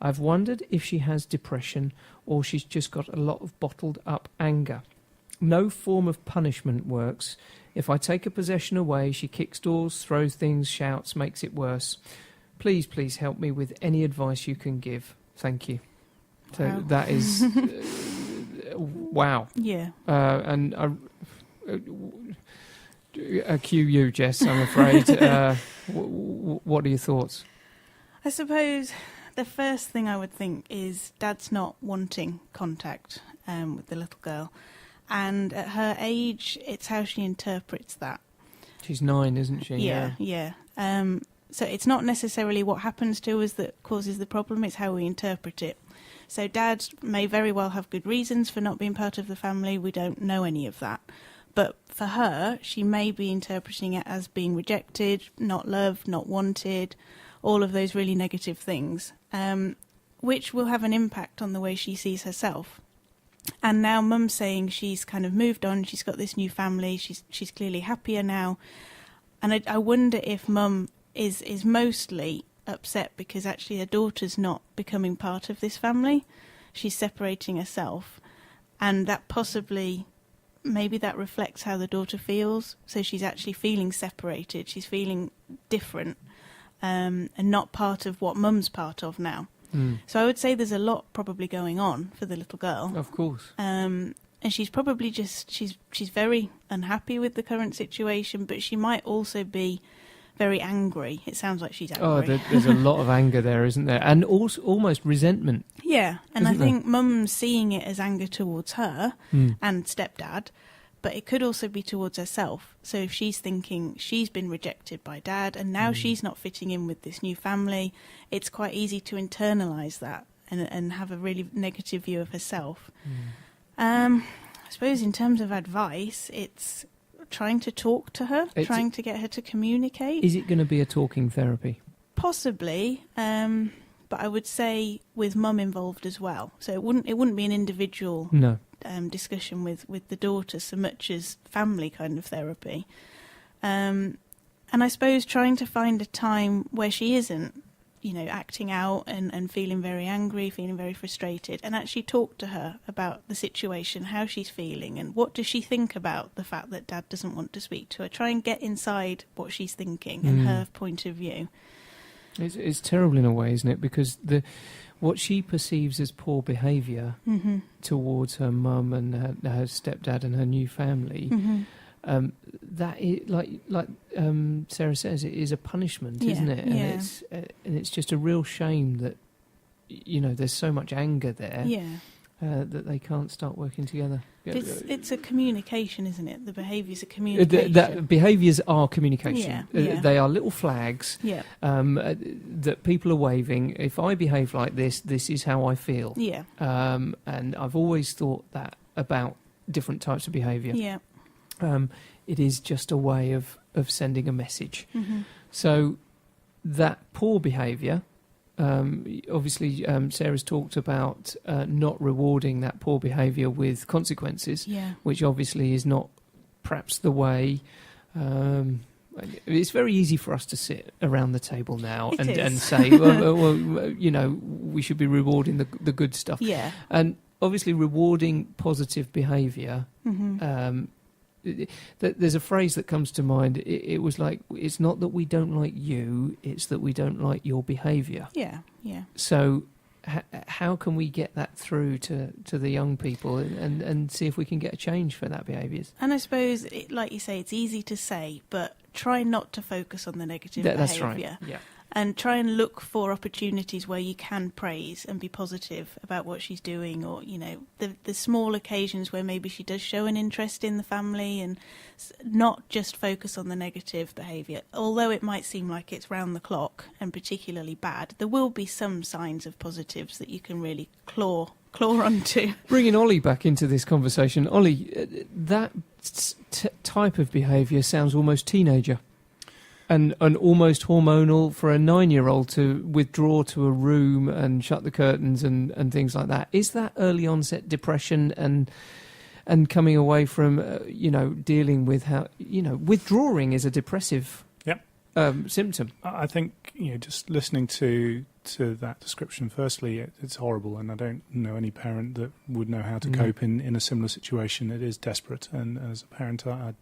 I've wondered if she has depression or she's just got a lot of bottled up anger. No form of punishment works. If I take a possession away, she kicks doors, throws things, shouts, makes it worse. Please help me with any advice you can give. Thank you. So Wow. that is... wow. Yeah. And I cue you, Jess, I'm afraid. What are your thoughts? I suppose the first thing I would think is Dad's not wanting contact with the little girl. And at her age, it's how she interprets that. She's 9, isn't she? Yeah. So it's not necessarily what happens to us that causes the problem, it's how we interpret it. So Dad may very well have good reasons for not being part of the family. We don't know any of that. But for her, she may be interpreting it as being rejected, not loved, not wanted, all of those really negative things, which will have an impact on the way she sees herself. And now Mum's saying she's kind of moved on, she's got this new family, she's clearly happier now. And I wonder if Mum is mostly upset because actually her daughter's not becoming part of this family. She's separating herself, and that possibly, maybe that reflects how the daughter feels. So she's actually feeling separated. She's feeling different, and not part of what mum's part of now. So I would say there's a lot probably going on for the little girl. Of course. And she's probably she's very unhappy with the current situation, but she might also be very angry. It sounds like she's angry. Oh, there's a lot of anger there, isn't there? And also almost resentment. Yeah, and I Isn't think mum's seeing it as anger towards her and stepdad, but it could also be towards herself. So if she's thinking she's been rejected by dad and now she's not fitting in with this new family, it's quite easy to internalise that and have a really negative view of herself. I suppose in terms of advice, it's trying to talk to her, trying to get her to communicate. Is it going to be a talking therapy? Possibly, but I would say with mum involved as well. So it wouldn't be an individual discussion with the daughter so much as family kind of therapy. And I suppose trying to find a time where she isn't, acting out and feeling very angry, feeling very frustrated, and actually talk to her about the situation, how she's feeling, and what does she think about the fact that dad doesn't want to speak to her. Try and get inside what she's thinking and her point of view. It's terrible in a way, isn't it? Because what she perceives as poor behaviour towards her mum and her stepdad and her new family, that is, like Sarah says, it is a punishment, isn't it? And it's just a real shame that there's so much anger there that they can't start working together. It's a communication, isn't it? The behaviours are communication. Behaviours are communication. They are little flags that people are waving. If I behave like this is how I feel. And I've always thought that about different types of behaviour. It is just a way of sending a message. So that poor behaviour, obviously Sarah's talked about not rewarding that poor behaviour with consequences, which obviously is not perhaps the way. It's very easy for us to sit around the table now and say, well, we should be rewarding the good stuff. And obviously rewarding positive behaviour, there's a phrase that comes to mind. It was like, it's not that we don't like you, it's that we don't like your behaviour. So how can we get that through to the young people and see if we can get a change for that behaviours? And I suppose, like you say, it's easy to say, but try not to focus on the negative behaviour. That's right, And try and look for opportunities where you can praise and be positive about what she's doing, or, the small occasions where maybe she does show an interest in the family, and not just focus on the negative behaviour. Although it might seem like it's round the clock and particularly bad, there will be some signs of positives that you can really claw onto. Bringing Ollie back into this conversation. Ollie, that type of behaviour sounds almost teenager. And almost hormonal for a 9-year-old to withdraw to a room and shut the curtains and things like that. Is that early onset depression and coming away from dealing with how withdrawing is a depressive symptom? I think just listening to that description. Firstly, it's horrible, and I don't know any parent that would know how to cope in a similar situation. It is desperate, and as a parent, I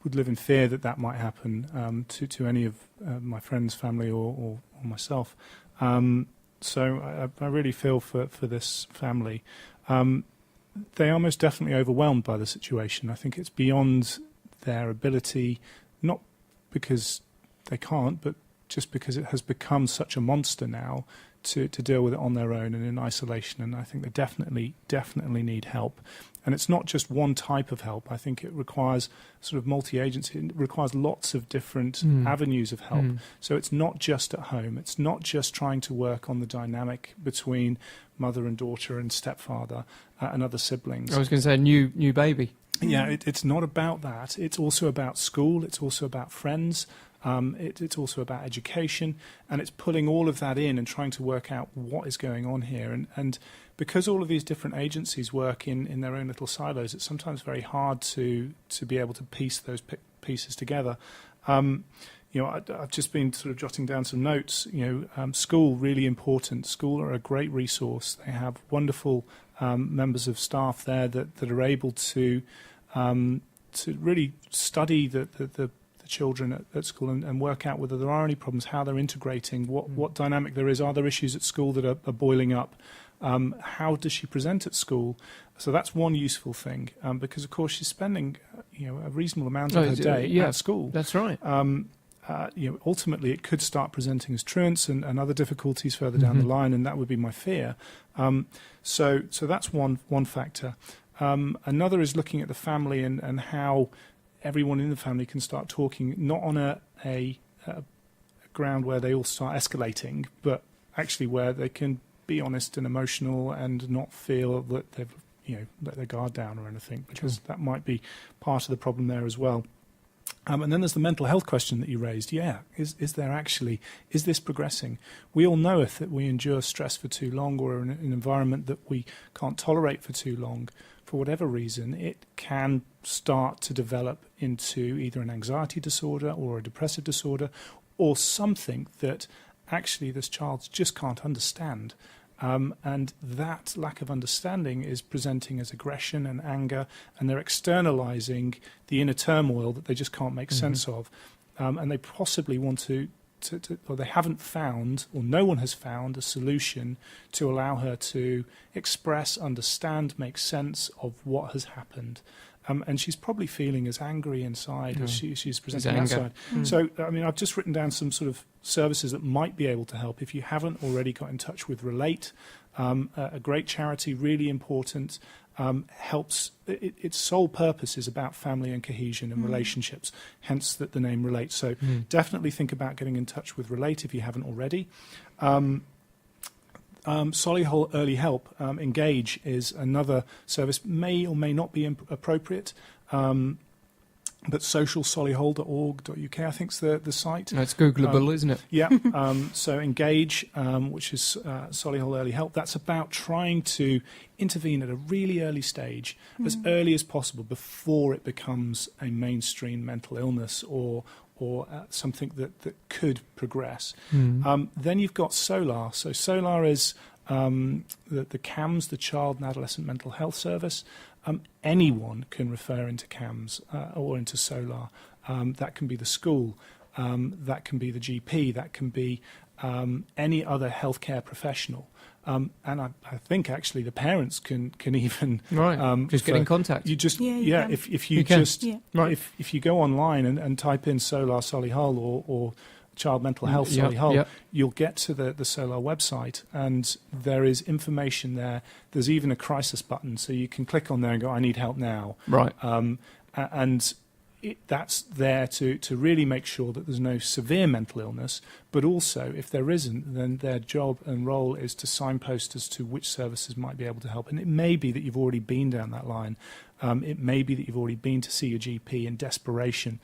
would live in fear that might happen to any of my friends, family, or myself. So I really feel for this family. They are most definitely overwhelmed by the situation. I think it's beyond their ability, not because they can't, but just because it has become such a monster now to deal with it on their own and in isolation. And I think they definitely need help. And it's not just one type of help. I think it requires sort of multi-agency. It requires lots of different avenues of help. So it's not just at home. It's not just trying to work on the dynamic between mother and daughter and stepfather and other siblings. I was going to say new baby. Yeah, it's not about that. It's also about school. It's also about friends. It's also about education. And it's pulling all of that in and trying to work out what is going on here. And because all of these different agencies work in their own little silos, it's sometimes very hard to be able to piece those pieces together. I've just been sort of jotting down some notes. School, really important. School are a great resource. They have wonderful members of staff there that are able to really study the children at school and work out whether there are any problems, how they're integrating, what dynamic there is. Are there issues at school that are boiling up? How does she present at school? So that's one useful thing, because of course she's spending a reasonable amount of her day at school. That's right. Ultimately it could start presenting as truants and other difficulties further down the line, and that would be my fear. So that's one factor. Another is looking at the family and how everyone in the family can start talking, not on a ground where they all start escalating, but actually where they can be honest and emotional and not feel that they've let their guard down or anything, because that might be part of the problem there as well. And then there's the mental health question that you raised. Is this progressing? We all know if that we endure stress for too long, or in an environment that we can't tolerate for too long, for whatever reason, it can start to develop into either an anxiety disorder or a depressive disorder, or something that actually this child just can't understand. And that lack of understanding is presenting as aggression and anger, and they're externalizing the inner turmoil that they just can't make sense of. And they possibly want to, or they haven't found, or no one has found a solution to allow her to express, understand, make sense of what has happened. And she's probably feeling as angry inside as she's presenting outside. So, I've just written down some sort of services that might be able to help. If you haven't already got in touch with Relate, a great charity, really important, helps. Its sole purpose is about family and cohesion and relationships, hence the name Relate. So definitely think about getting in touch with Relate if you haven't already. Solihull Early Help, Engage, is another service, may or may not be appropriate, but socialsolihull.org.uk, I think is the site. No, it's Googleable, isn't it? Yeah. So Engage, which is Solihull Early Help, that's about trying to intervene at a really early stage, as early as possible, before it becomes a mainstream mental illness or something that could progress. Then you've got SOLAR. So SOLAR is the CAMS, the Child and Adolescent Mental Health Service. Anyone can refer into CAMS or into SOLAR. That can be the school, that can be the GP, that can be any other healthcare professional. And I think actually the parents can even just get in contact. You just if you go online and type in SOLAR Solihull or Child Mental Health Solihull, you'll get to the SOLAR website, and there is information there. There's even a crisis button, so you can click on there and go, I need help now. Right. And that's there to really make sure that there's no severe mental illness, but also if there isn't, then their job and role is to signpost as to which services might be able to help. And it may be that you've already been down that line. It may be that you've already been to see your GP in desperation.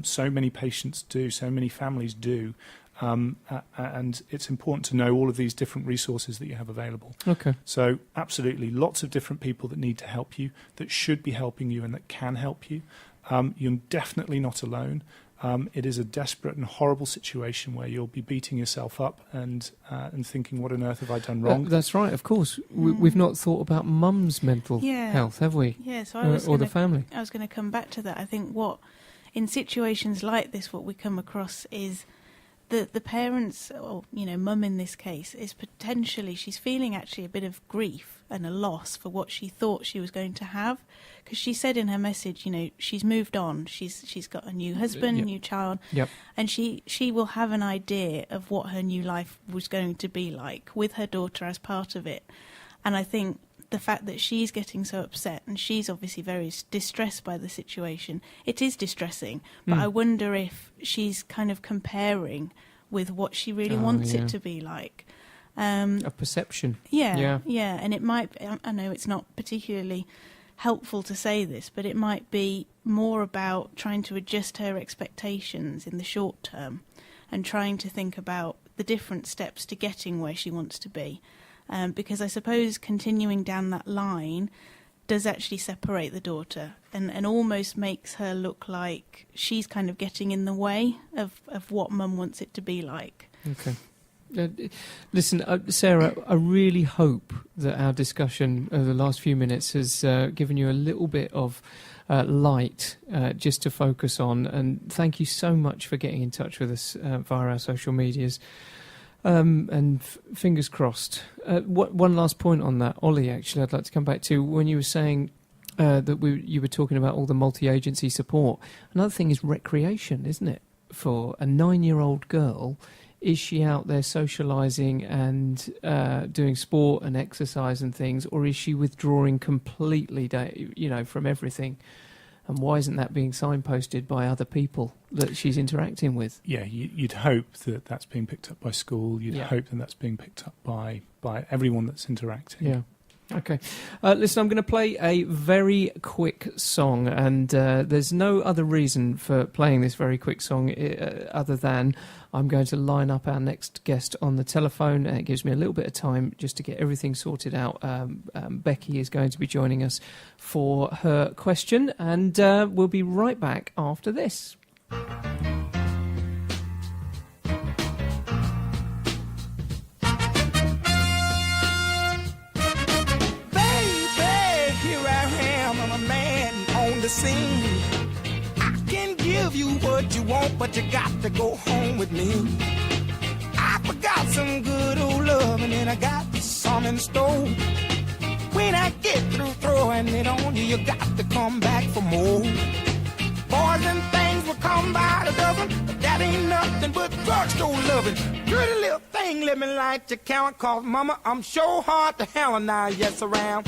So many patients do, so many families do. And it's important to know all of these different resources that you have available. Okay. So absolutely, lots of different people that need to help you, that should be helping you and that can help you. You're definitely not alone. It is a desperate and horrible situation where you'll be beating yourself up and thinking, what on earth have I done wrong? That's right, of course. We've not thought about mum's mental health, have we? Yeah, so or the family. I was going to come back to that. I think in situations like this, what we come across is that the parents, or mum in this case, is potentially, she's feeling actually a bit of grief and a loss for what she thought she was going to have, because she said in her message, she's moved on, she's got a new husband, new child, and she will have an idea of what her new life was going to be like with her daughter as part of it. And I think the fact that she's getting so upset, and she's obviously very distressed by the situation, it is distressing, but I wonder if she's kind of comparing with what she really wants it to be like. A perception. Yeah, and it might, I know it's not particularly helpful to say this, but it might be more about trying to adjust her expectations in the short term and trying to think about the different steps to getting where she wants to be. Because I suppose continuing down that line, does actually separate the daughter and almost makes her look like she's kind of getting in the way of what mum wants it to be like. Okay. Listen, Sarah, I really hope that our discussion over the last few minutes has given you a little bit of light just to focus on. And thank you so much for getting in touch with us via our social medias. And fingers crossed. One last point on that, Ollie, actually, I'd like to come back to when you were saying that you were talking about all the multi-agency support. Another thing is recreation, isn't it? For a 9-year-old girl, is she out there socialising and doing sport and exercise and things, or is she withdrawing completely, from everything? And why isn't that being signposted by other people that she's interacting with? Yeah, you'd hope that that's being picked up by school. You'd hope that that's being picked up by everyone that's interacting. Yeah. Okay. Listen, I'm going to play a very quick song, and there's no other reason for playing this very quick song other than I'm going to line up our next guest on the telephone, and it gives me a little bit of time just to get everything sorted out. Becky is going to be joining us for her question, and we'll be right back after this. Scene. I can give you what you want, but you got to go home with me. I forgot some good old love, and then I got some in store. When I get through throwing it on you, you got to come back for more. Boys and things will come by the dozen, but that ain't nothing but drugstore loving. Pretty little thing, let me light your count, cause mama, I'm sure hard to hell and I yes around.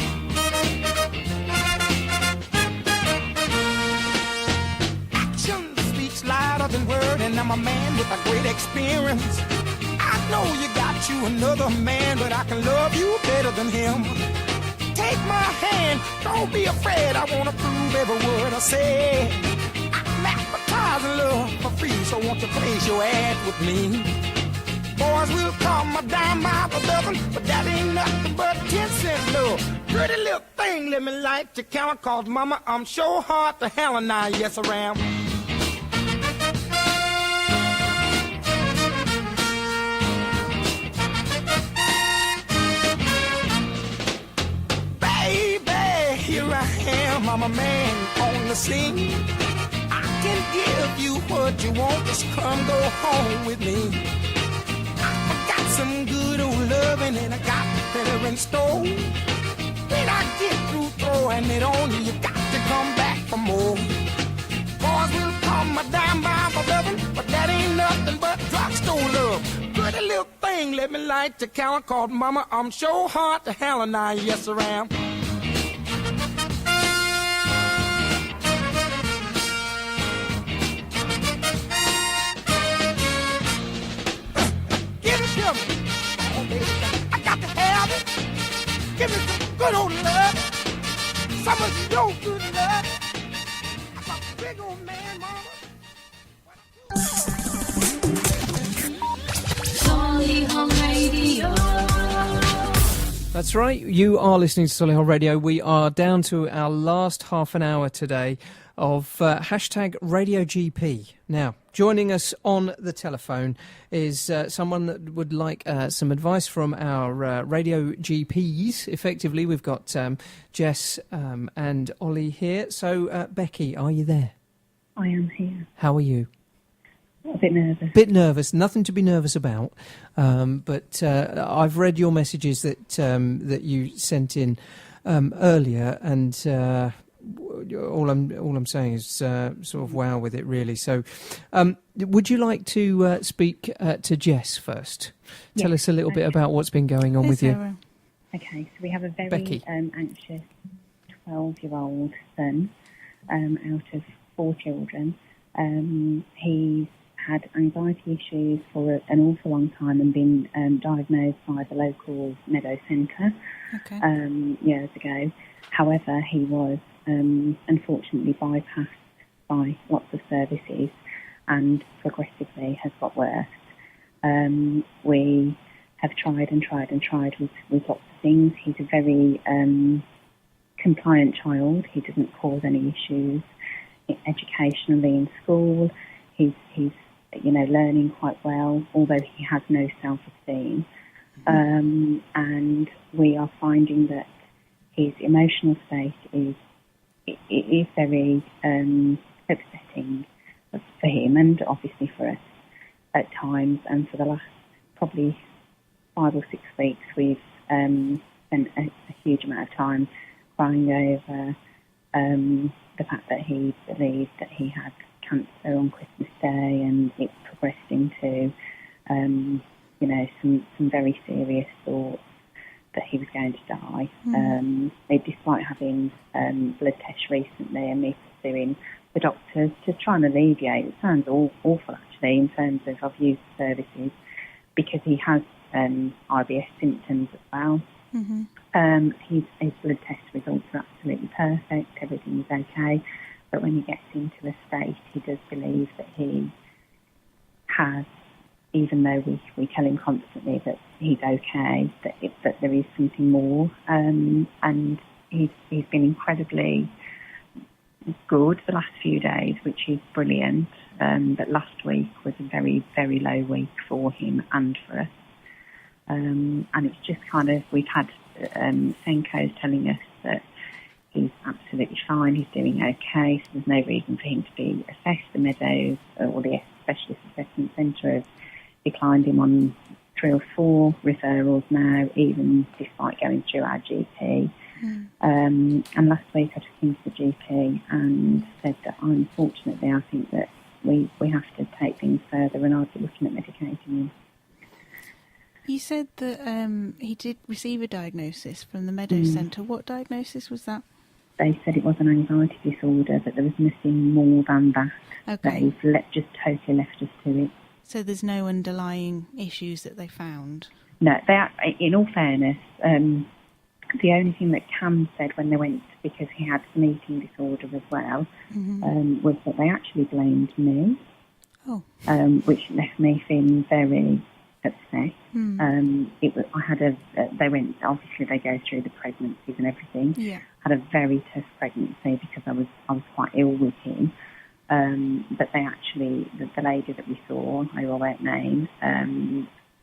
Louder than word, and I'm a man with a great experience. I know you got you another man, but I can love you better than him. Take my hand, don't be afraid, I wanna prove every word I say. I'm advertising love for free, so won't you place your ad with me? Boys will come a dime by the dozen, but that ain't nothing but 10-cent love. Pretty little thing, let me light your count, cause mama, I'm sure hard to hell and I yes around. Here I am, I'm a man on the scene. I can give you what you want, just come go home with me. I got some good old loving and I got better in store. When I get through throwing it on you, you got to come back for more. Boys will come a dime by the dozen, but that ain't nothing but drugstore love. Pretty little thing, let me light your count, called mama, I'm sure hard to hell and I yes around. I got to have it. Give me some good old love. Some of your good love. I'm a big old man, mama. Solihull Radio. That's right, you are listening to Solihull Radio. We are down to our last half an hour today of hashtag Radio GP. Now, joining us on the telephone is someone that would like some advice from our Radio GPs. Effectively, we've got Jess and Ollie here. So, Becky, are you there? I am here. How are you? A bit nervous. Bit nervous. Nothing to be nervous about. But I've read your messages that you sent in earlier, and all I'm saying is sort of wow with it, really. So, would you like to speak to Jess first? Yes, Tell us a little bit about what's been going on with you. Okay, so we have a very Becky. Anxious 12-year-old son out of 4 children. He's had anxiety issues for an awful long time and been diagnosed by the local Meadow Centre years ago. However, he was unfortunately bypassed by lots of services and progressively has got worse. We have tried and tried and tried with lots of things. He's a very compliant child. He doesn't cause any issues educationally in school. He's learning quite well, although he has no self-esteem. And we are finding that his emotional state is very upsetting for him and obviously for us at times. And for the last probably 5 or 6 weeks, we've spent a huge amount of time crying over the fact that he believed that he had cancer on Christmas Day, and it progressed into some very serious thoughts that he was going to die. Despite having blood tests recently and me pursuing the doctors to try and alleviate, it sounds awful actually in terms of I've used services, because he has IBS symptoms as well. His blood test results are absolutely perfect, everything is okay, but when he gets into a state, he does believe that he has, even though we tell him constantly that he's okay, that there is something more, and he's been incredibly good the last few days, which is brilliant, but last week was a very, very low week for him and for us. And it's just kind of, we've had Senko's telling us that he's absolutely fine, he's doing okay, so there's no reason for him to be assessed. The Meadows, or the Specialist Assessment Centre, have declined him on 3 or 4 referrals now, even despite going through our GP. And last week I took him to the GP and said that unfortunately I think that we have to take things further, and I'll be looking at medicating him. You said that he did receive a diagnosis from the Meadows Centre. What diagnosis was that? They said it was an anxiety disorder, but there was nothing more than that. Okay. They've just totally left us to it. So there's no underlying issues that they found? No, in all fairness, the only thing that Cam said when they went, because he had some eating disorder as well, was that they actually blamed me, which left me feeling very upset. Obviously they go through the pregnancies and everything. Yeah. Had a very tough pregnancy because I was quite ill with him. But they actually, the lady that we saw, I won't name,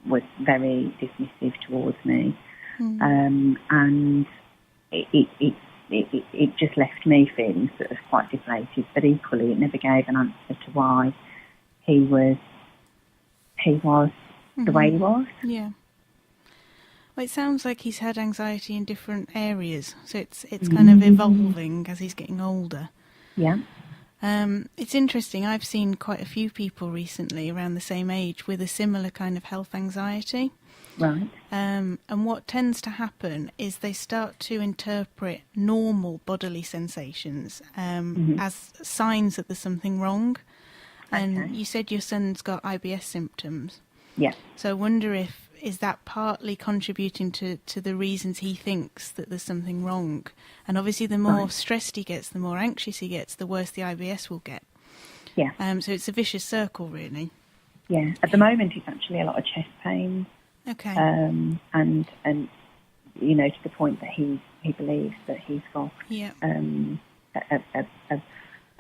was very dismissive towards me. And it just left me feeling sort of quite deflated, but equally it never gave an answer to why he was the way he was. Yeah. Well, it sounds like he's had anxiety in different areas, so it's kind of evolving as he's getting older. Yeah. It's interesting. I've seen quite a few people recently around the same age with a similar kind of health anxiety. Right. And what tends to happen is they start to interpret normal bodily sensations as signs that there's something wrong. And you said your son's got IBS symptoms. Yeah. So I wonder is that partly contributing to the reasons he thinks that there's something wrong? And obviously the more stressed he gets, the more anxious he gets, the worse the IBS will get. Yeah. So it's a vicious circle, really. Yeah. At the moment, it's actually a lot of chest pains. Okay. And to the point that he believes that he's got a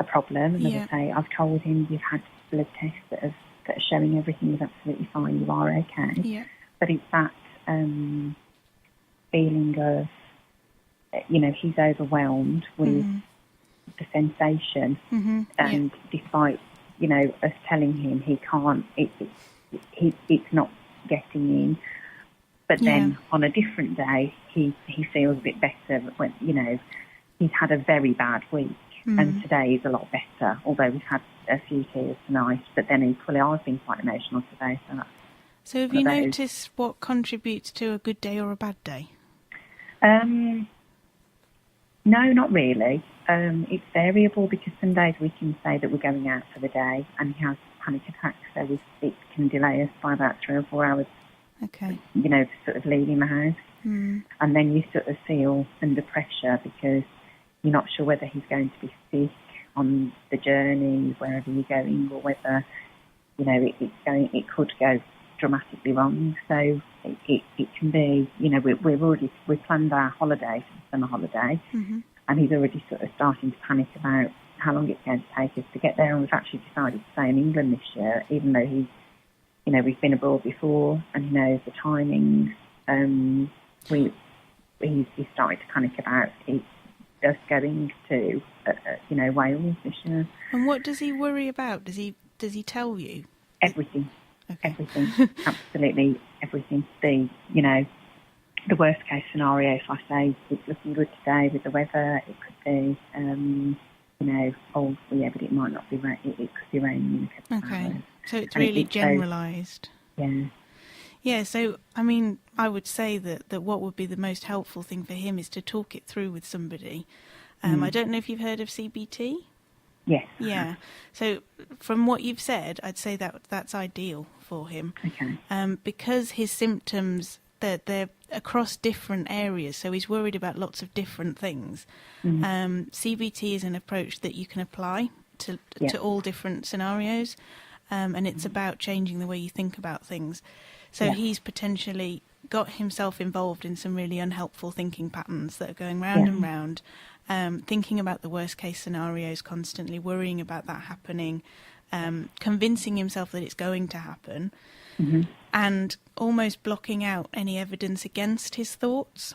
problem. And as I say, I've told him you've had blood tests that are showing everything is absolutely fine. You are okay. Yeah. But it's that feeling of, he's overwhelmed with the sensation, and despite, us telling him he can't, it's not getting in. But then on a different day, he feels a bit better. When he's had a very bad week, and today is a lot better. Although we've had a few tears tonight, but then equally I've been quite emotional today. So have you noticed what contributes to a good day or a bad day? No, not really. It's variable because some days we can say that we're going out for the day and he has panic attacks, so it can delay us by about 3 or 4 hours. Okay. Sort of leaving the house. And then you sort of feel under pressure because you're not sure whether he's going to be sick on the journey, wherever you're going, or whether, it could go dramatically wrong. So it can be, we've planned our holiday for the summer holiday, and he's already sort of starting to panic about how long it's going to take us to get there. And we've actually decided to stay in England this year, even though we've been abroad before and he knows the timings. He's starting to panic about us going to, Wales this year. And what does he worry about? Does he tell you? Everything. Okay. Everything. Absolutely everything. The worst case scenario, if I say it's looking good today with the weather, it could be, but it might not be rain. It could be raining in a couple of hours. So it's really generalised. Yeah. Yeah, so, I mean, I would say that what would be the most helpful thing for him is to talk it through with somebody. I don't know if you've heard of CBT? Yes. Yeah. So from what you've said, I'd say that's ideal for him. Okay. Because his symptoms, they're across different areas, so he's worried about lots of different things. CBT is an approach that you can apply to all different scenarios, and it's about changing the way you think about things. So he's potentially got himself involved in some really unhelpful thinking patterns that are going round and round, thinking about the worst case scenarios constantly, worrying about that happening, convincing himself that it's going to happen, and almost blocking out any evidence against his thoughts,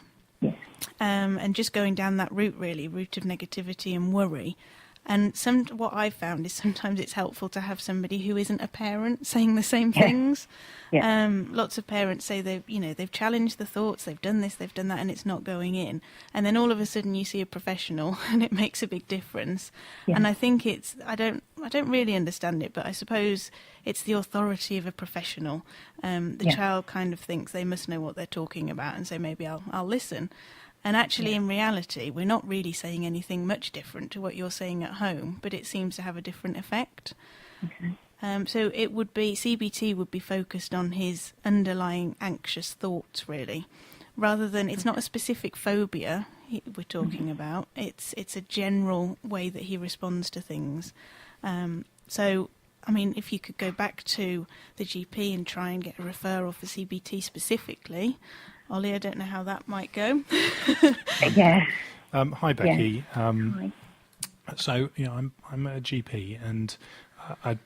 and just going down that route of negativity and worry. And what I've found is sometimes it's helpful to have somebody who isn't a parent saying the same things. Lots of parents say they've challenged the thoughts, they've done this, they've done that, and it's not going in. And then all of a sudden you see a professional, and it makes a big difference. And I think I don't really understand it, but I suppose it's the authority of a professional. The child kind of thinks they must know what they're talking about, and so maybe I'll listen. And actually, in reality, we're not really saying anything much different to what you're saying at home, but it seems to have a different effect. Okay. So CBT would be focused on his underlying anxious thoughts, really, rather than, it's not a specific phobia we're talking about. It's a general way that he responds to things. So, I mean, if you could go back to the GP and try and get a referral for CBT specifically. Ollie, I don't know how that might go. Hi, Becky. Hi. So, I'm a GP, and I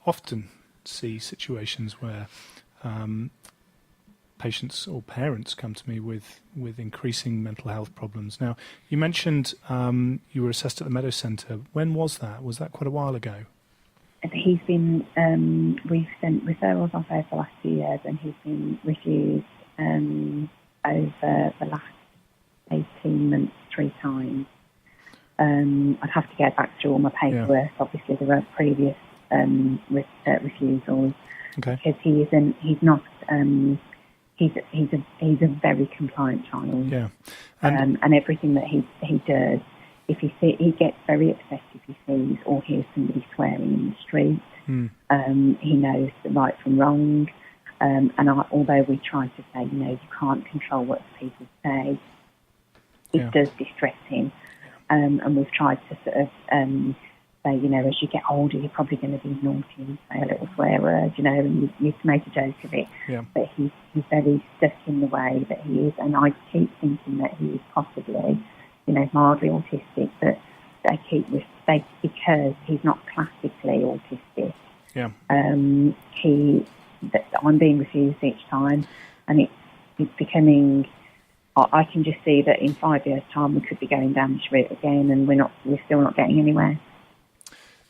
often see situations where patients or parents come to me with increasing mental health problems. Now, you mentioned you were assessed at the Meadows Centre. When was that? Was that quite a while ago? He's been, we've sent referrals off over the last 2 years, and he's been refused over the last 18 months 3 times. I'd have to get back through all my paperwork. Obviously, there were previous refusals because he's a very compliant child. Yeah, and everything that he does, if he gets very upset if he sees or hears somebody swearing in the street. He knows the right from wrong. Although we try to say, you can't control what people say, it does distress him. And we've tried to sort of say, as you get older, you're probably going to be naughty and say a little swear word, and you to make a joke of it. Yeah. But he's very stuck in the way that he is, and I keep thinking that he is possibly, mildly autistic, but they keep because he's not classically autistic. Yeah. I'm being refused each time, and it's becoming. I can just see that in 5 years' time we could be going down this route again, and we're still not getting anywhere.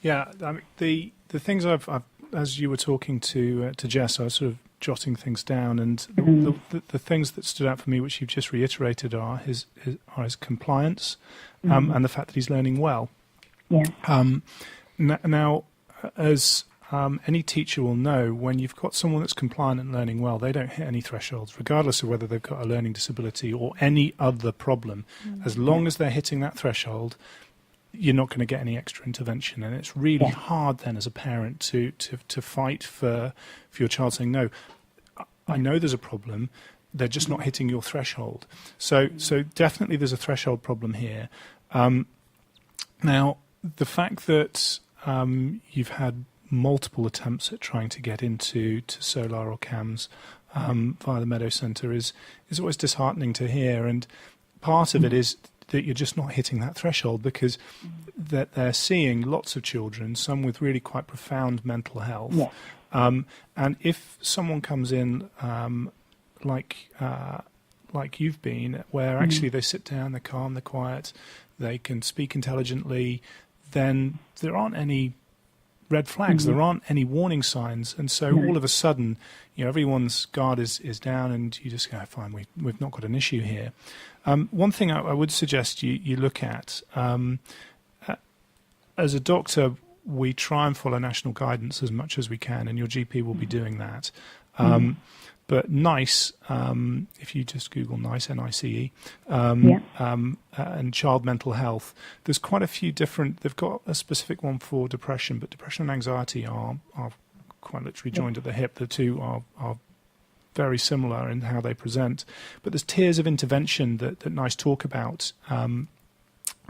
Yeah, I mean, the things I've as you were talking to Jess, I was sort of jotting things down, and the things that stood out for me, which you've just reiterated, are his compliance, and the fact that he's learning well. Yeah. Now, as any teacher will know, when you've got someone that's compliant and learning well, they don't hit any thresholds, regardless of whether they've got a learning disability or any other problem. As long as they're hitting that threshold, you're not going to get any extra intervention. And it's really hard then as a parent to fight for your child, saying, no, I know there's a problem, they're just not hitting your threshold. So definitely there's a threshold problem here. Now, the fact that you've had multiple attempts at trying to get into Solar or CAMS via the Meadow Centre is always disheartening to hear. And part of it is that you're just not hitting that threshold, because that they're seeing lots of children, some with really quite profound mental health. Yeah. And if someone comes in like you've been, where actually they sit down, they're calm, they're quiet, they can speak intelligently, then there aren't any red flags, there aren't any warning signs. And so all of a sudden, everyone's guard is down, and you just go, fine, we've not got an issue here. One thing I would suggest you look at, as a doctor, we try and follow national guidance as much as we can, and your GP will be doing that. But NICE, if you just Google NICE, N-I-C-E, and child mental health, there's quite a few different. They've got a specific one for depression, but depression and anxiety are quite literally joined at the hip. The two are very similar in how they present. But there's tiers of intervention that NICE talk about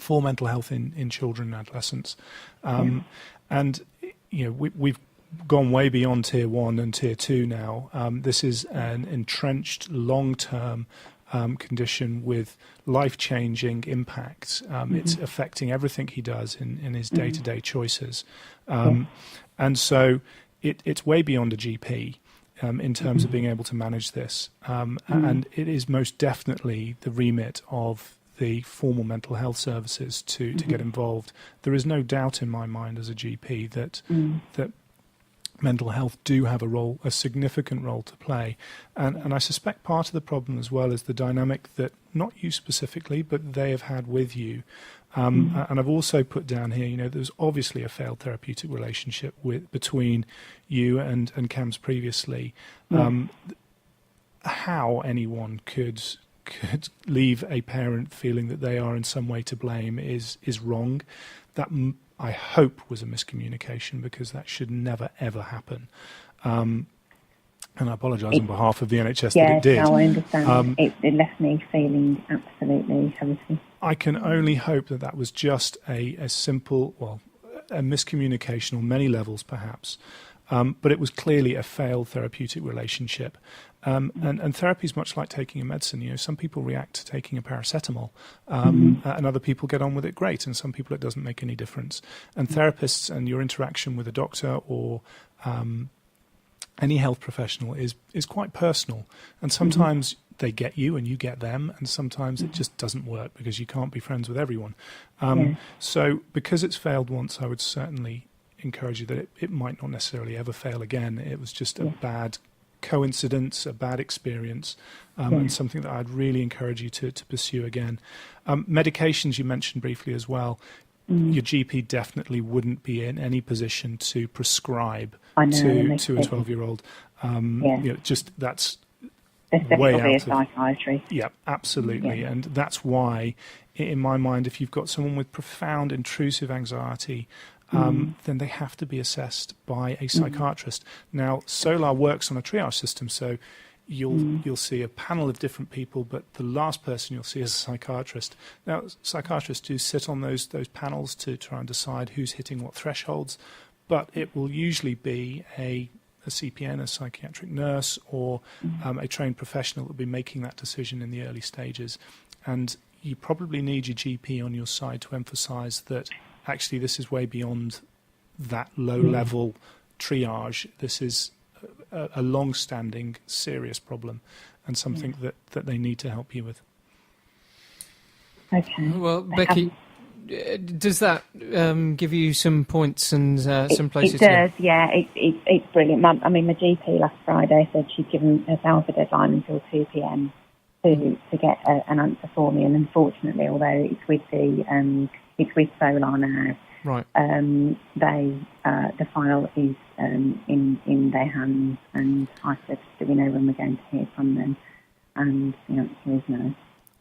for mental health in children and adolescents. And we've gone way beyond tier 1 and tier 2 now. This is an entrenched long-term condition with life-changing impacts. It's affecting everything he does in his day-to-day choices. And so it's way beyond a GP in terms of being able to manage this. And it is most definitely the remit of the formal mental health services to get involved. There is no doubt in my mind as a GP that mental health do have a significant role to play. And I suspect part of the problem as well is the dynamic that, not you specifically, but they have had with you. And I've also put down here, there's obviously a failed therapeutic relationship between you and CAMS previously. How anyone could leave a parent feeling that they are in some way to blame is wrong. That I hope was a miscommunication, because that should never ever happen. And I apologise on behalf of the NHS that it did. No, I understand. It left me feeling absolutely horrific. I can only hope that was just a simple, a miscommunication on many levels perhaps. But it was clearly a failed therapeutic relationship. And therapy is much like taking a medicine. Some people react to taking a paracetamol, and other people get on with it great, and some people it doesn't make any difference. And therapists and your interaction with a doctor or any health professional is quite personal. And sometimes they get you and you get them, and sometimes it just doesn't work because you can't be friends with everyone. So because it's failed once, I would certainly encourage you that it might not necessarily ever fail again. It was just a bad coincidence, a bad experience, and something that I'd really encourage you to pursue again. Medications you mentioned briefly as well. Your GP definitely wouldn't be in any position to prescribe to a 12-year-old. That's way out of psychiatry. Yeah, absolutely. And that's why, in my mind, if you've got someone with profound intrusive anxiety, then they have to be assessed by a psychiatrist. Now, Solar works on a triage system, so you'll see a panel of different people, but the last person you'll see is a psychiatrist. Now, psychiatrists do sit on those panels to try and decide who's hitting what thresholds, but it will usually be a CPN, a psychiatric nurse, or a trained professional that will be making that decision in the early stages. And you probably need your GP on your side to emphasise that actually this is way beyond that low-level triage. This is a long-standing, serious problem, and something that they need to help you with. Okay. Well, Becky, does that give you some points and some places? It does, yeah. It's brilliant. My GP last Friday said she'd given herself a deadline until 2 p.m. to get an answer for me, and unfortunately, although it's with Solar now. Right. The file is in their hands, and I said, do we know when we're going to hear from them? And the answer is no.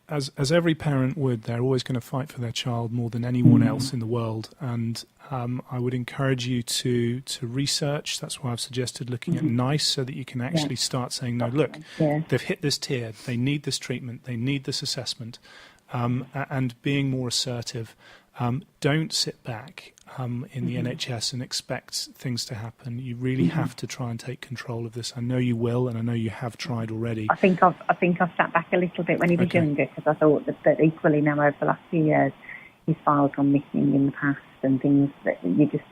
As every parent would, they're always going to fight for their child more than anyone else in the world. And I would encourage you to research. That's why I've suggested looking at NICE, so that you can actually start saying, no, look, they've hit this tier, they need this treatment, they need this assessment, and being more assertive. Don't sit back. in the NHS and expect things to happen. You really have to try and take control of this. I know you will, and I know you have tried already. I think I've sat back a little bit when he was younger, because I thought that equally now over the last few years, his files gone missing in the past and things that you just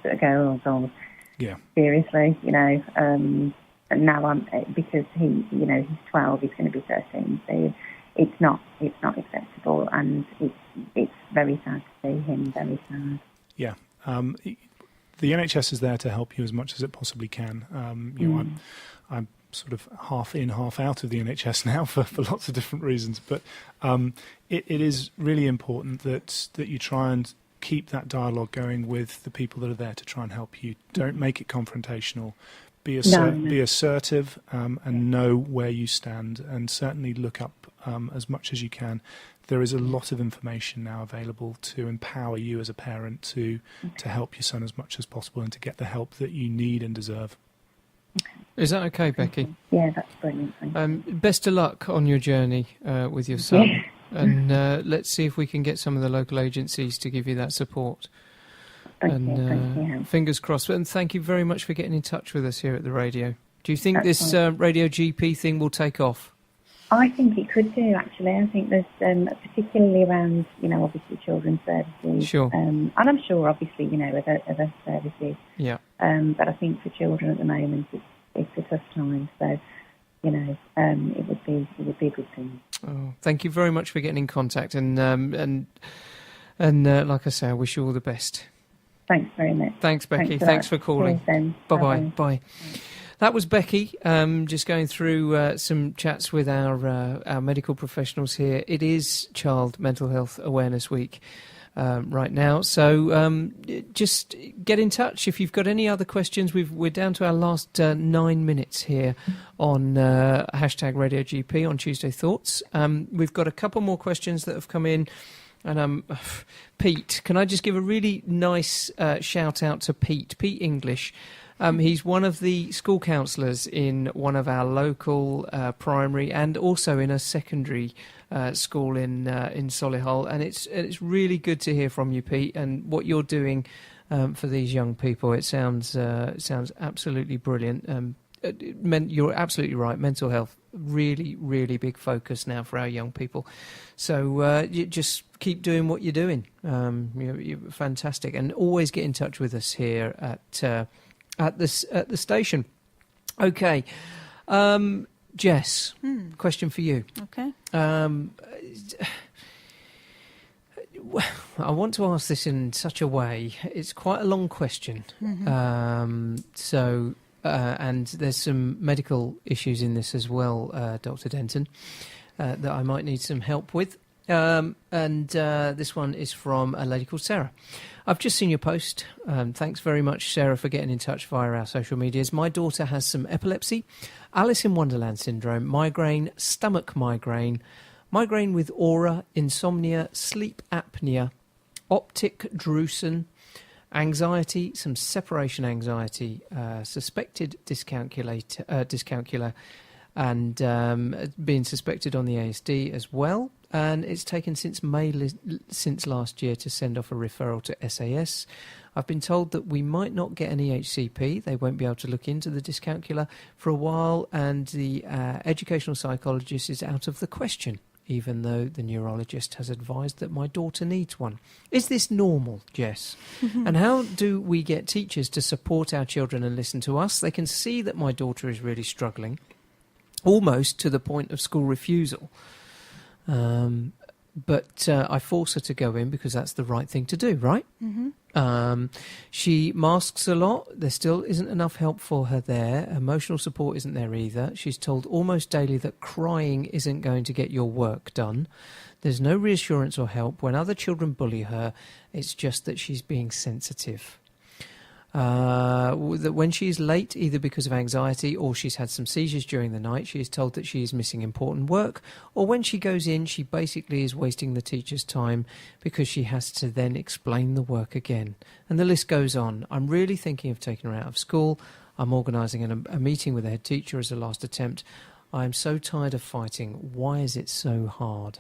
sort of go, oh God, seriously, And now because he's 12, he's going to be 13, so it's not acceptable, and it's very sad to see him. Very sad. Yeah. The NHS is there to help you as much as it possibly can. I'm sort of half in, half out of the NHS now for lots of different reasons, but it is really important that you try and keep that dialogue going with the people that are there to try and help you. Don't make it confrontational. Be assertive and know where you stand, and certainly look up as much as you can. There is a lot of information now available to empower you as a parent to help your son as much as possible and to get the help that you need and deserve. Is that okay, Becky? Yeah, that's brilliant. Best of luck on your journey with your son. And let's see if we can get some of the local agencies to give you that support. Thank you. Fingers crossed. And thank you very much for getting in touch with us here at the radio. Do you think this Radio GP thing will take off? I think it could do, actually. I think there's, particularly around, obviously children's services. Sure. And I'm sure, obviously, other services. Yeah. But I think for children at the moment, it's a tough time. So, it would be a good thing. Oh, thank you very much for getting in contact. And like I say, I wish you all the best. Thanks very much. Thanks, Becky. Thanks for calling. Bye-bye. Bye. That was Becky, just going through some chats with our medical professionals here. It is Child Mental Health Awareness Week right now, so just get in touch if you've got any other questions. We're down to our last 9 minutes here on hashtag Radio GP on Tuesday Thoughts. We've got a couple more questions that have come in. And Pete, can I just give a really nice shout out to Pete English? He's one of the school counsellors in one of our local primary and also in a secondary school in Solihull, and it's really good to hear from you, Pete, and what you're doing for these young people. It sounds absolutely brilliant. You're absolutely right. Mental health, really, really big focus now for our young people. So you just keep doing what you're doing. You're fantastic, and always get in touch with us here at the station. Okay, Jess, question for you. Okay. I want to ask this in such a way. It's quite a long question. And there's some medical issues in this as well, Dr. Denton, that I might need some help with. This one is from a lady called Sarah. I've just seen your post. Thanks very much, Sarah, for getting in touch via our social medias. My daughter has some epilepsy, Alice in Wonderland syndrome, migraine, stomach migraine with aura, insomnia, sleep apnea, optic drusen, anxiety, some separation anxiety, suspected dyscalculia, and being suspected on the ASD as well. And it's taken since since last year to send off a referral to SAS. I've been told that we might not get an EHCP. They won't be able to look into the dyscalculia for a while, and the educational psychologist is out of the question, even though the neurologist has advised that my daughter needs one. Is this normal, Jess? And how do we get teachers to support our children and listen to us? They can see that my daughter is really struggling, almost to the point of school refusal. But I force her to go in because that's the right thing to do, right? She masks a lot. There still isn't enough help for her there. Emotional support isn't there either. She's told almost daily that crying isn't going to get your work done. There's no reassurance or help. When other children bully her, it's just that she's being sensitive. That when she is late, either because of anxiety or she's had some seizures during the night, she is told that she is missing important work, or when she goes in, she basically is wasting the teacher's time because she has to then explain the work again. And the list goes on. I'm really thinking of taking her out of school. I'm organising a meeting with the head teacher as a last attempt. I am so tired of fighting. Why is it so hard?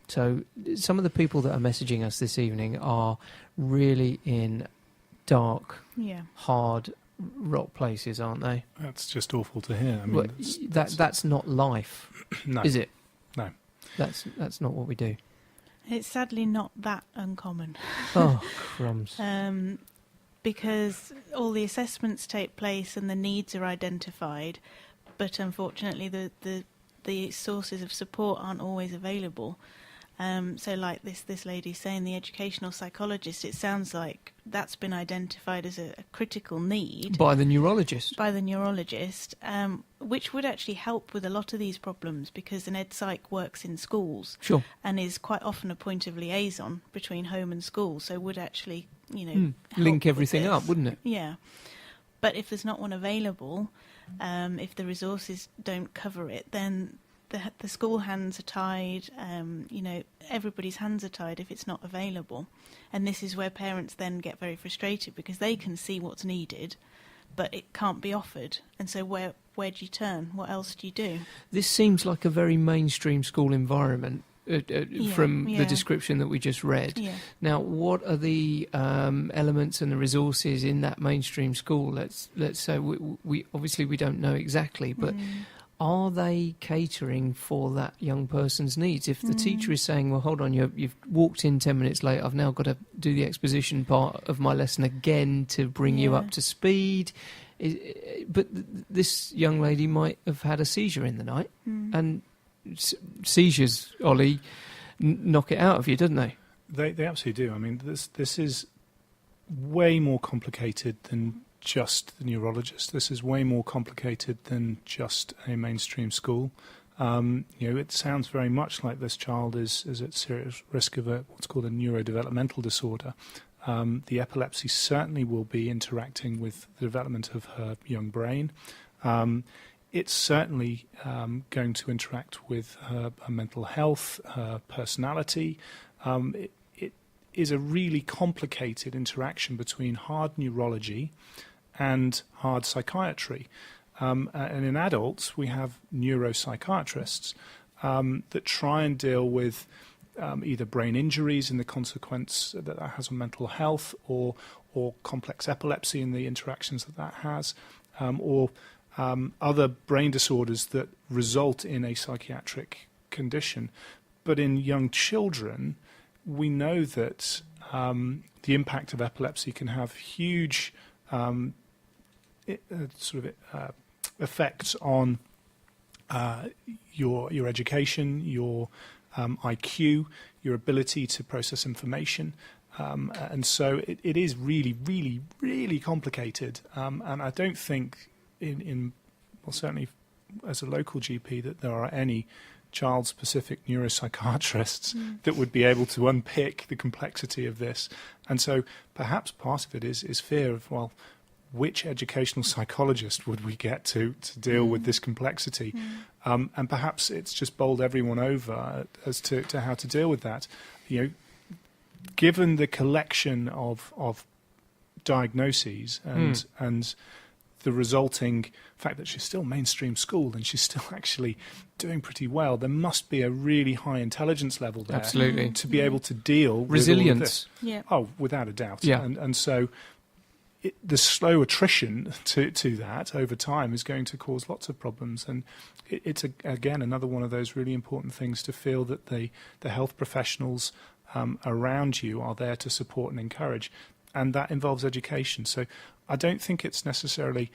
So some of the people that are messaging us this evening are really in dark, hard rock places, aren't they? That's just awful to hear. I mean, that's not life, no. is it? No. That's not what we do. It's sadly not that uncommon. Oh, crumbs. Because all the assessments take place and the needs are identified, but unfortunately the sources of support aren't always available. So like this lady's saying, the educational psychologist, it sounds like that's been identified as a critical need. By the neurologist. Which would actually help with a lot of these problems, because an ed psych works in schools. Sure. And is quite often a point of liaison between home and school, so would actually, link help everything with up, this. wouldn't it? Yeah. But if there's not one available, if the resources don't cover it, then the school hands are tied, everybody's hands are tied if it's not available. And this is where parents then get very frustrated, because they can see what's needed, but it can't be offered. And so where do you turn? What else do you do? This seems like a very mainstream school environment from the description that we just read. Yeah. Now, what are the elements and the resources in that mainstream school? Let's say we obviously we don't know exactly, but are they catering for that young person's needs? If the teacher is saying, well, hold on, you've walked in 10 minutes late, I've now got to do the exposition part of my lesson again to bring you up to speed. But this young lady might have had a seizure in the night, and seizures, Ollie, knock it out of you, doesn't they? They absolutely do. I mean, this is way more complicated than just the neurologist. This is way more complicated than just a mainstream school. It sounds very much like this child is at serious risk of what's called a neurodevelopmental disorder. The epilepsy certainly will be interacting with the development of her young brain. It's certainly going to interact with her mental health, her personality. It is a really complicated interaction between hard neurology and hard psychiatry. And in adults, we have neuropsychiatrists that try and deal with either brain injuries and the consequence that has on mental health, or complex epilepsy and the interactions that has, or other brain disorders that result in a psychiatric condition. But in young children, we know that the impact of epilepsy can have huge effects on your education, your IQ, your ability to process information. And so it is really, really, really complicated. And I don't think certainly as a local GP, that there are any child-specific neuropsychiatrists that would be able to unpick the complexity of this. And so perhaps part of it is fear of, well, which educational psychologist would we get to deal with this complexity? And perhaps it's just bowled everyone over as to how to deal with that. Given the collection of diagnoses and the resulting fact that she's still mainstream school and she's still actually doing pretty well, there must be a really high intelligence level there. Absolutely. To be able to deal resilience. with all of this. Yeah. Oh, without a doubt. Yeah. And so the slow attrition to that over time is going to cause lots of problems. And it's, again, another one of those really important things to feel that the health professionals around you are there to support and encourage. And that involves education. So I don't think it's necessarily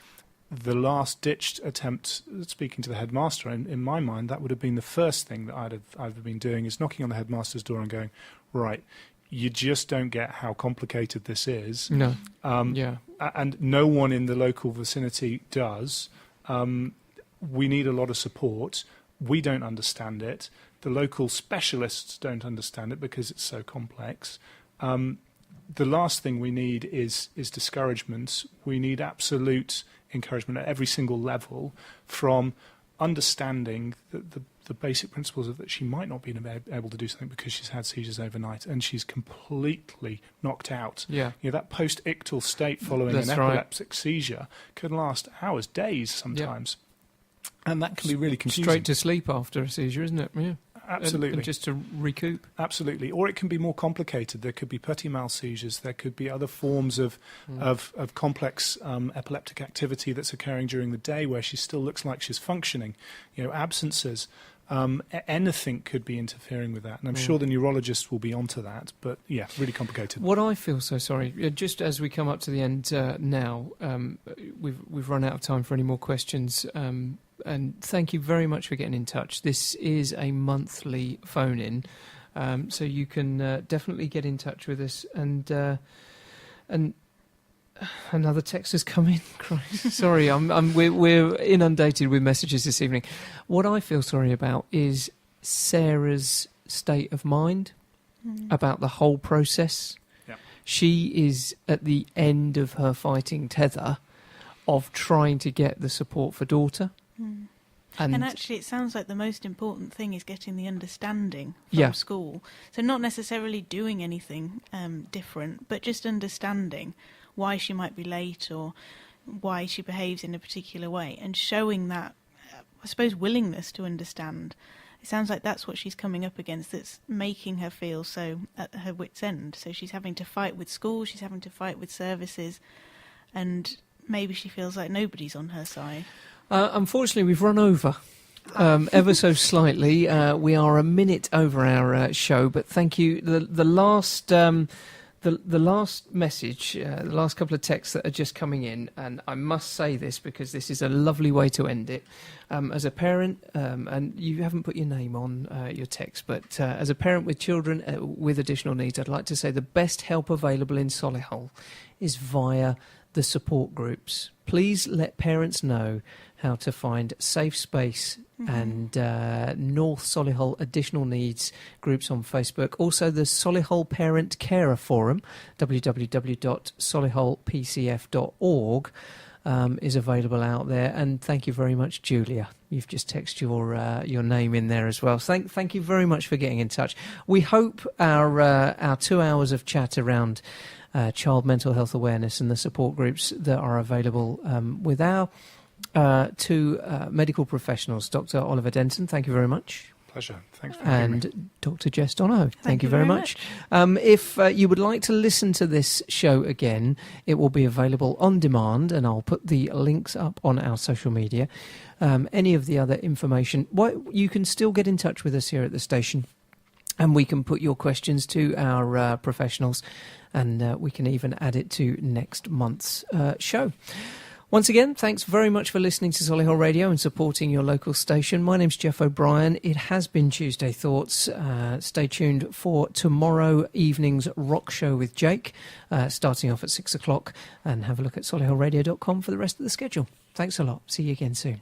the last-ditched attempt speaking to the headmaster. In my mind, that would have been the first thing that I'd have been doing, is knocking on the headmaster's door and going, right, you just don't get how complicated this is. No. And no one in the local vicinity does. We need a lot of support. We don't understand it. The local specialists don't understand it because it's so complex. The last thing we need is discouragement. We need absolute encouragement at every single level, from understanding the basic principles of that she might not be able to do something because she's had seizures overnight and she's completely knocked out. Yeah. That post-ictal state following an epileptic seizure can last hours, days sometimes. Yeah. And that can be really confusing. Straight to sleep after a seizure, isn't it? Yeah. Absolutely. And just to recoup. Absolutely. Or it can be more complicated. There could be petit mal seizures. There could be other forms of complex epileptic activity that's occurring during the day where she still looks like she's functioning. Absences. Anything could be interfering with that. And I'm sure the neurologists will be onto that. But, yeah, really complicated. What I feel so sorry, just as we come up to the end now, we've run out of time for any more questions. And thank you very much for getting in touch. This is a monthly phone-in, so you can definitely get in touch with us. And another text has come in. Christ. Sorry, we're inundated with messages this evening. What I feel sorry about is Sarah's state of mind about the whole process. Yeah. She is at the end of her fighting tether of trying to get the support for daughter. And actually, it sounds like the most important thing is getting the understanding from school. So not necessarily doing anything different, but just understanding why she might be late or why she behaves in a particular way, and showing that, I suppose, willingness to understand. It sounds like that's what she's coming up against, that's making her feel so at her wit's end. So she's having to fight with school, she's having to fight with services, and maybe she feels like nobody's on her side. Unfortunately, we've run over ever so slightly. We are a minute over our show, but thank you. The last message, the last couple of texts that are just coming in, and I must say this because this is a lovely way to end it. As a parent, and you haven't put your name on your text, but as a parent with children with additional needs, I'd like to say the best help available in Solihull is via the support groups. Please let parents know how to find safe space and North Solihull Additional Needs groups on Facebook. Also, the Solihull Parent Carer Forum, www.solihullpcf.org, is available out there. And thank you very much, Julia. You've just texted your name in there as well. Thank you very much for getting in touch. We hope our 2 hours of chat around child mental health awareness and the support groups that are available with our two medical professionals, Dr. Oliver Denton, thank you very much. Pleasure. Thanks for having me. And Dr. Jess Donohoe, thank you very much. If you would like to listen to this show again, it will be available on demand, and I'll put the links up on our social media. Any of the other information, you can still get in touch with us here at the station, and we can put your questions to our professionals, and we can even add it to next month's show. Once again, thanks very much for listening to Solihull Radio and supporting your local station. My name's Jeff O'Brien. It has been Tuesday Thoughts. Stay tuned for tomorrow evening's rock show with Jake, starting off at 6 o'clock, and have a look at solihullradio.com for the rest of the schedule. Thanks a lot. See you again soon.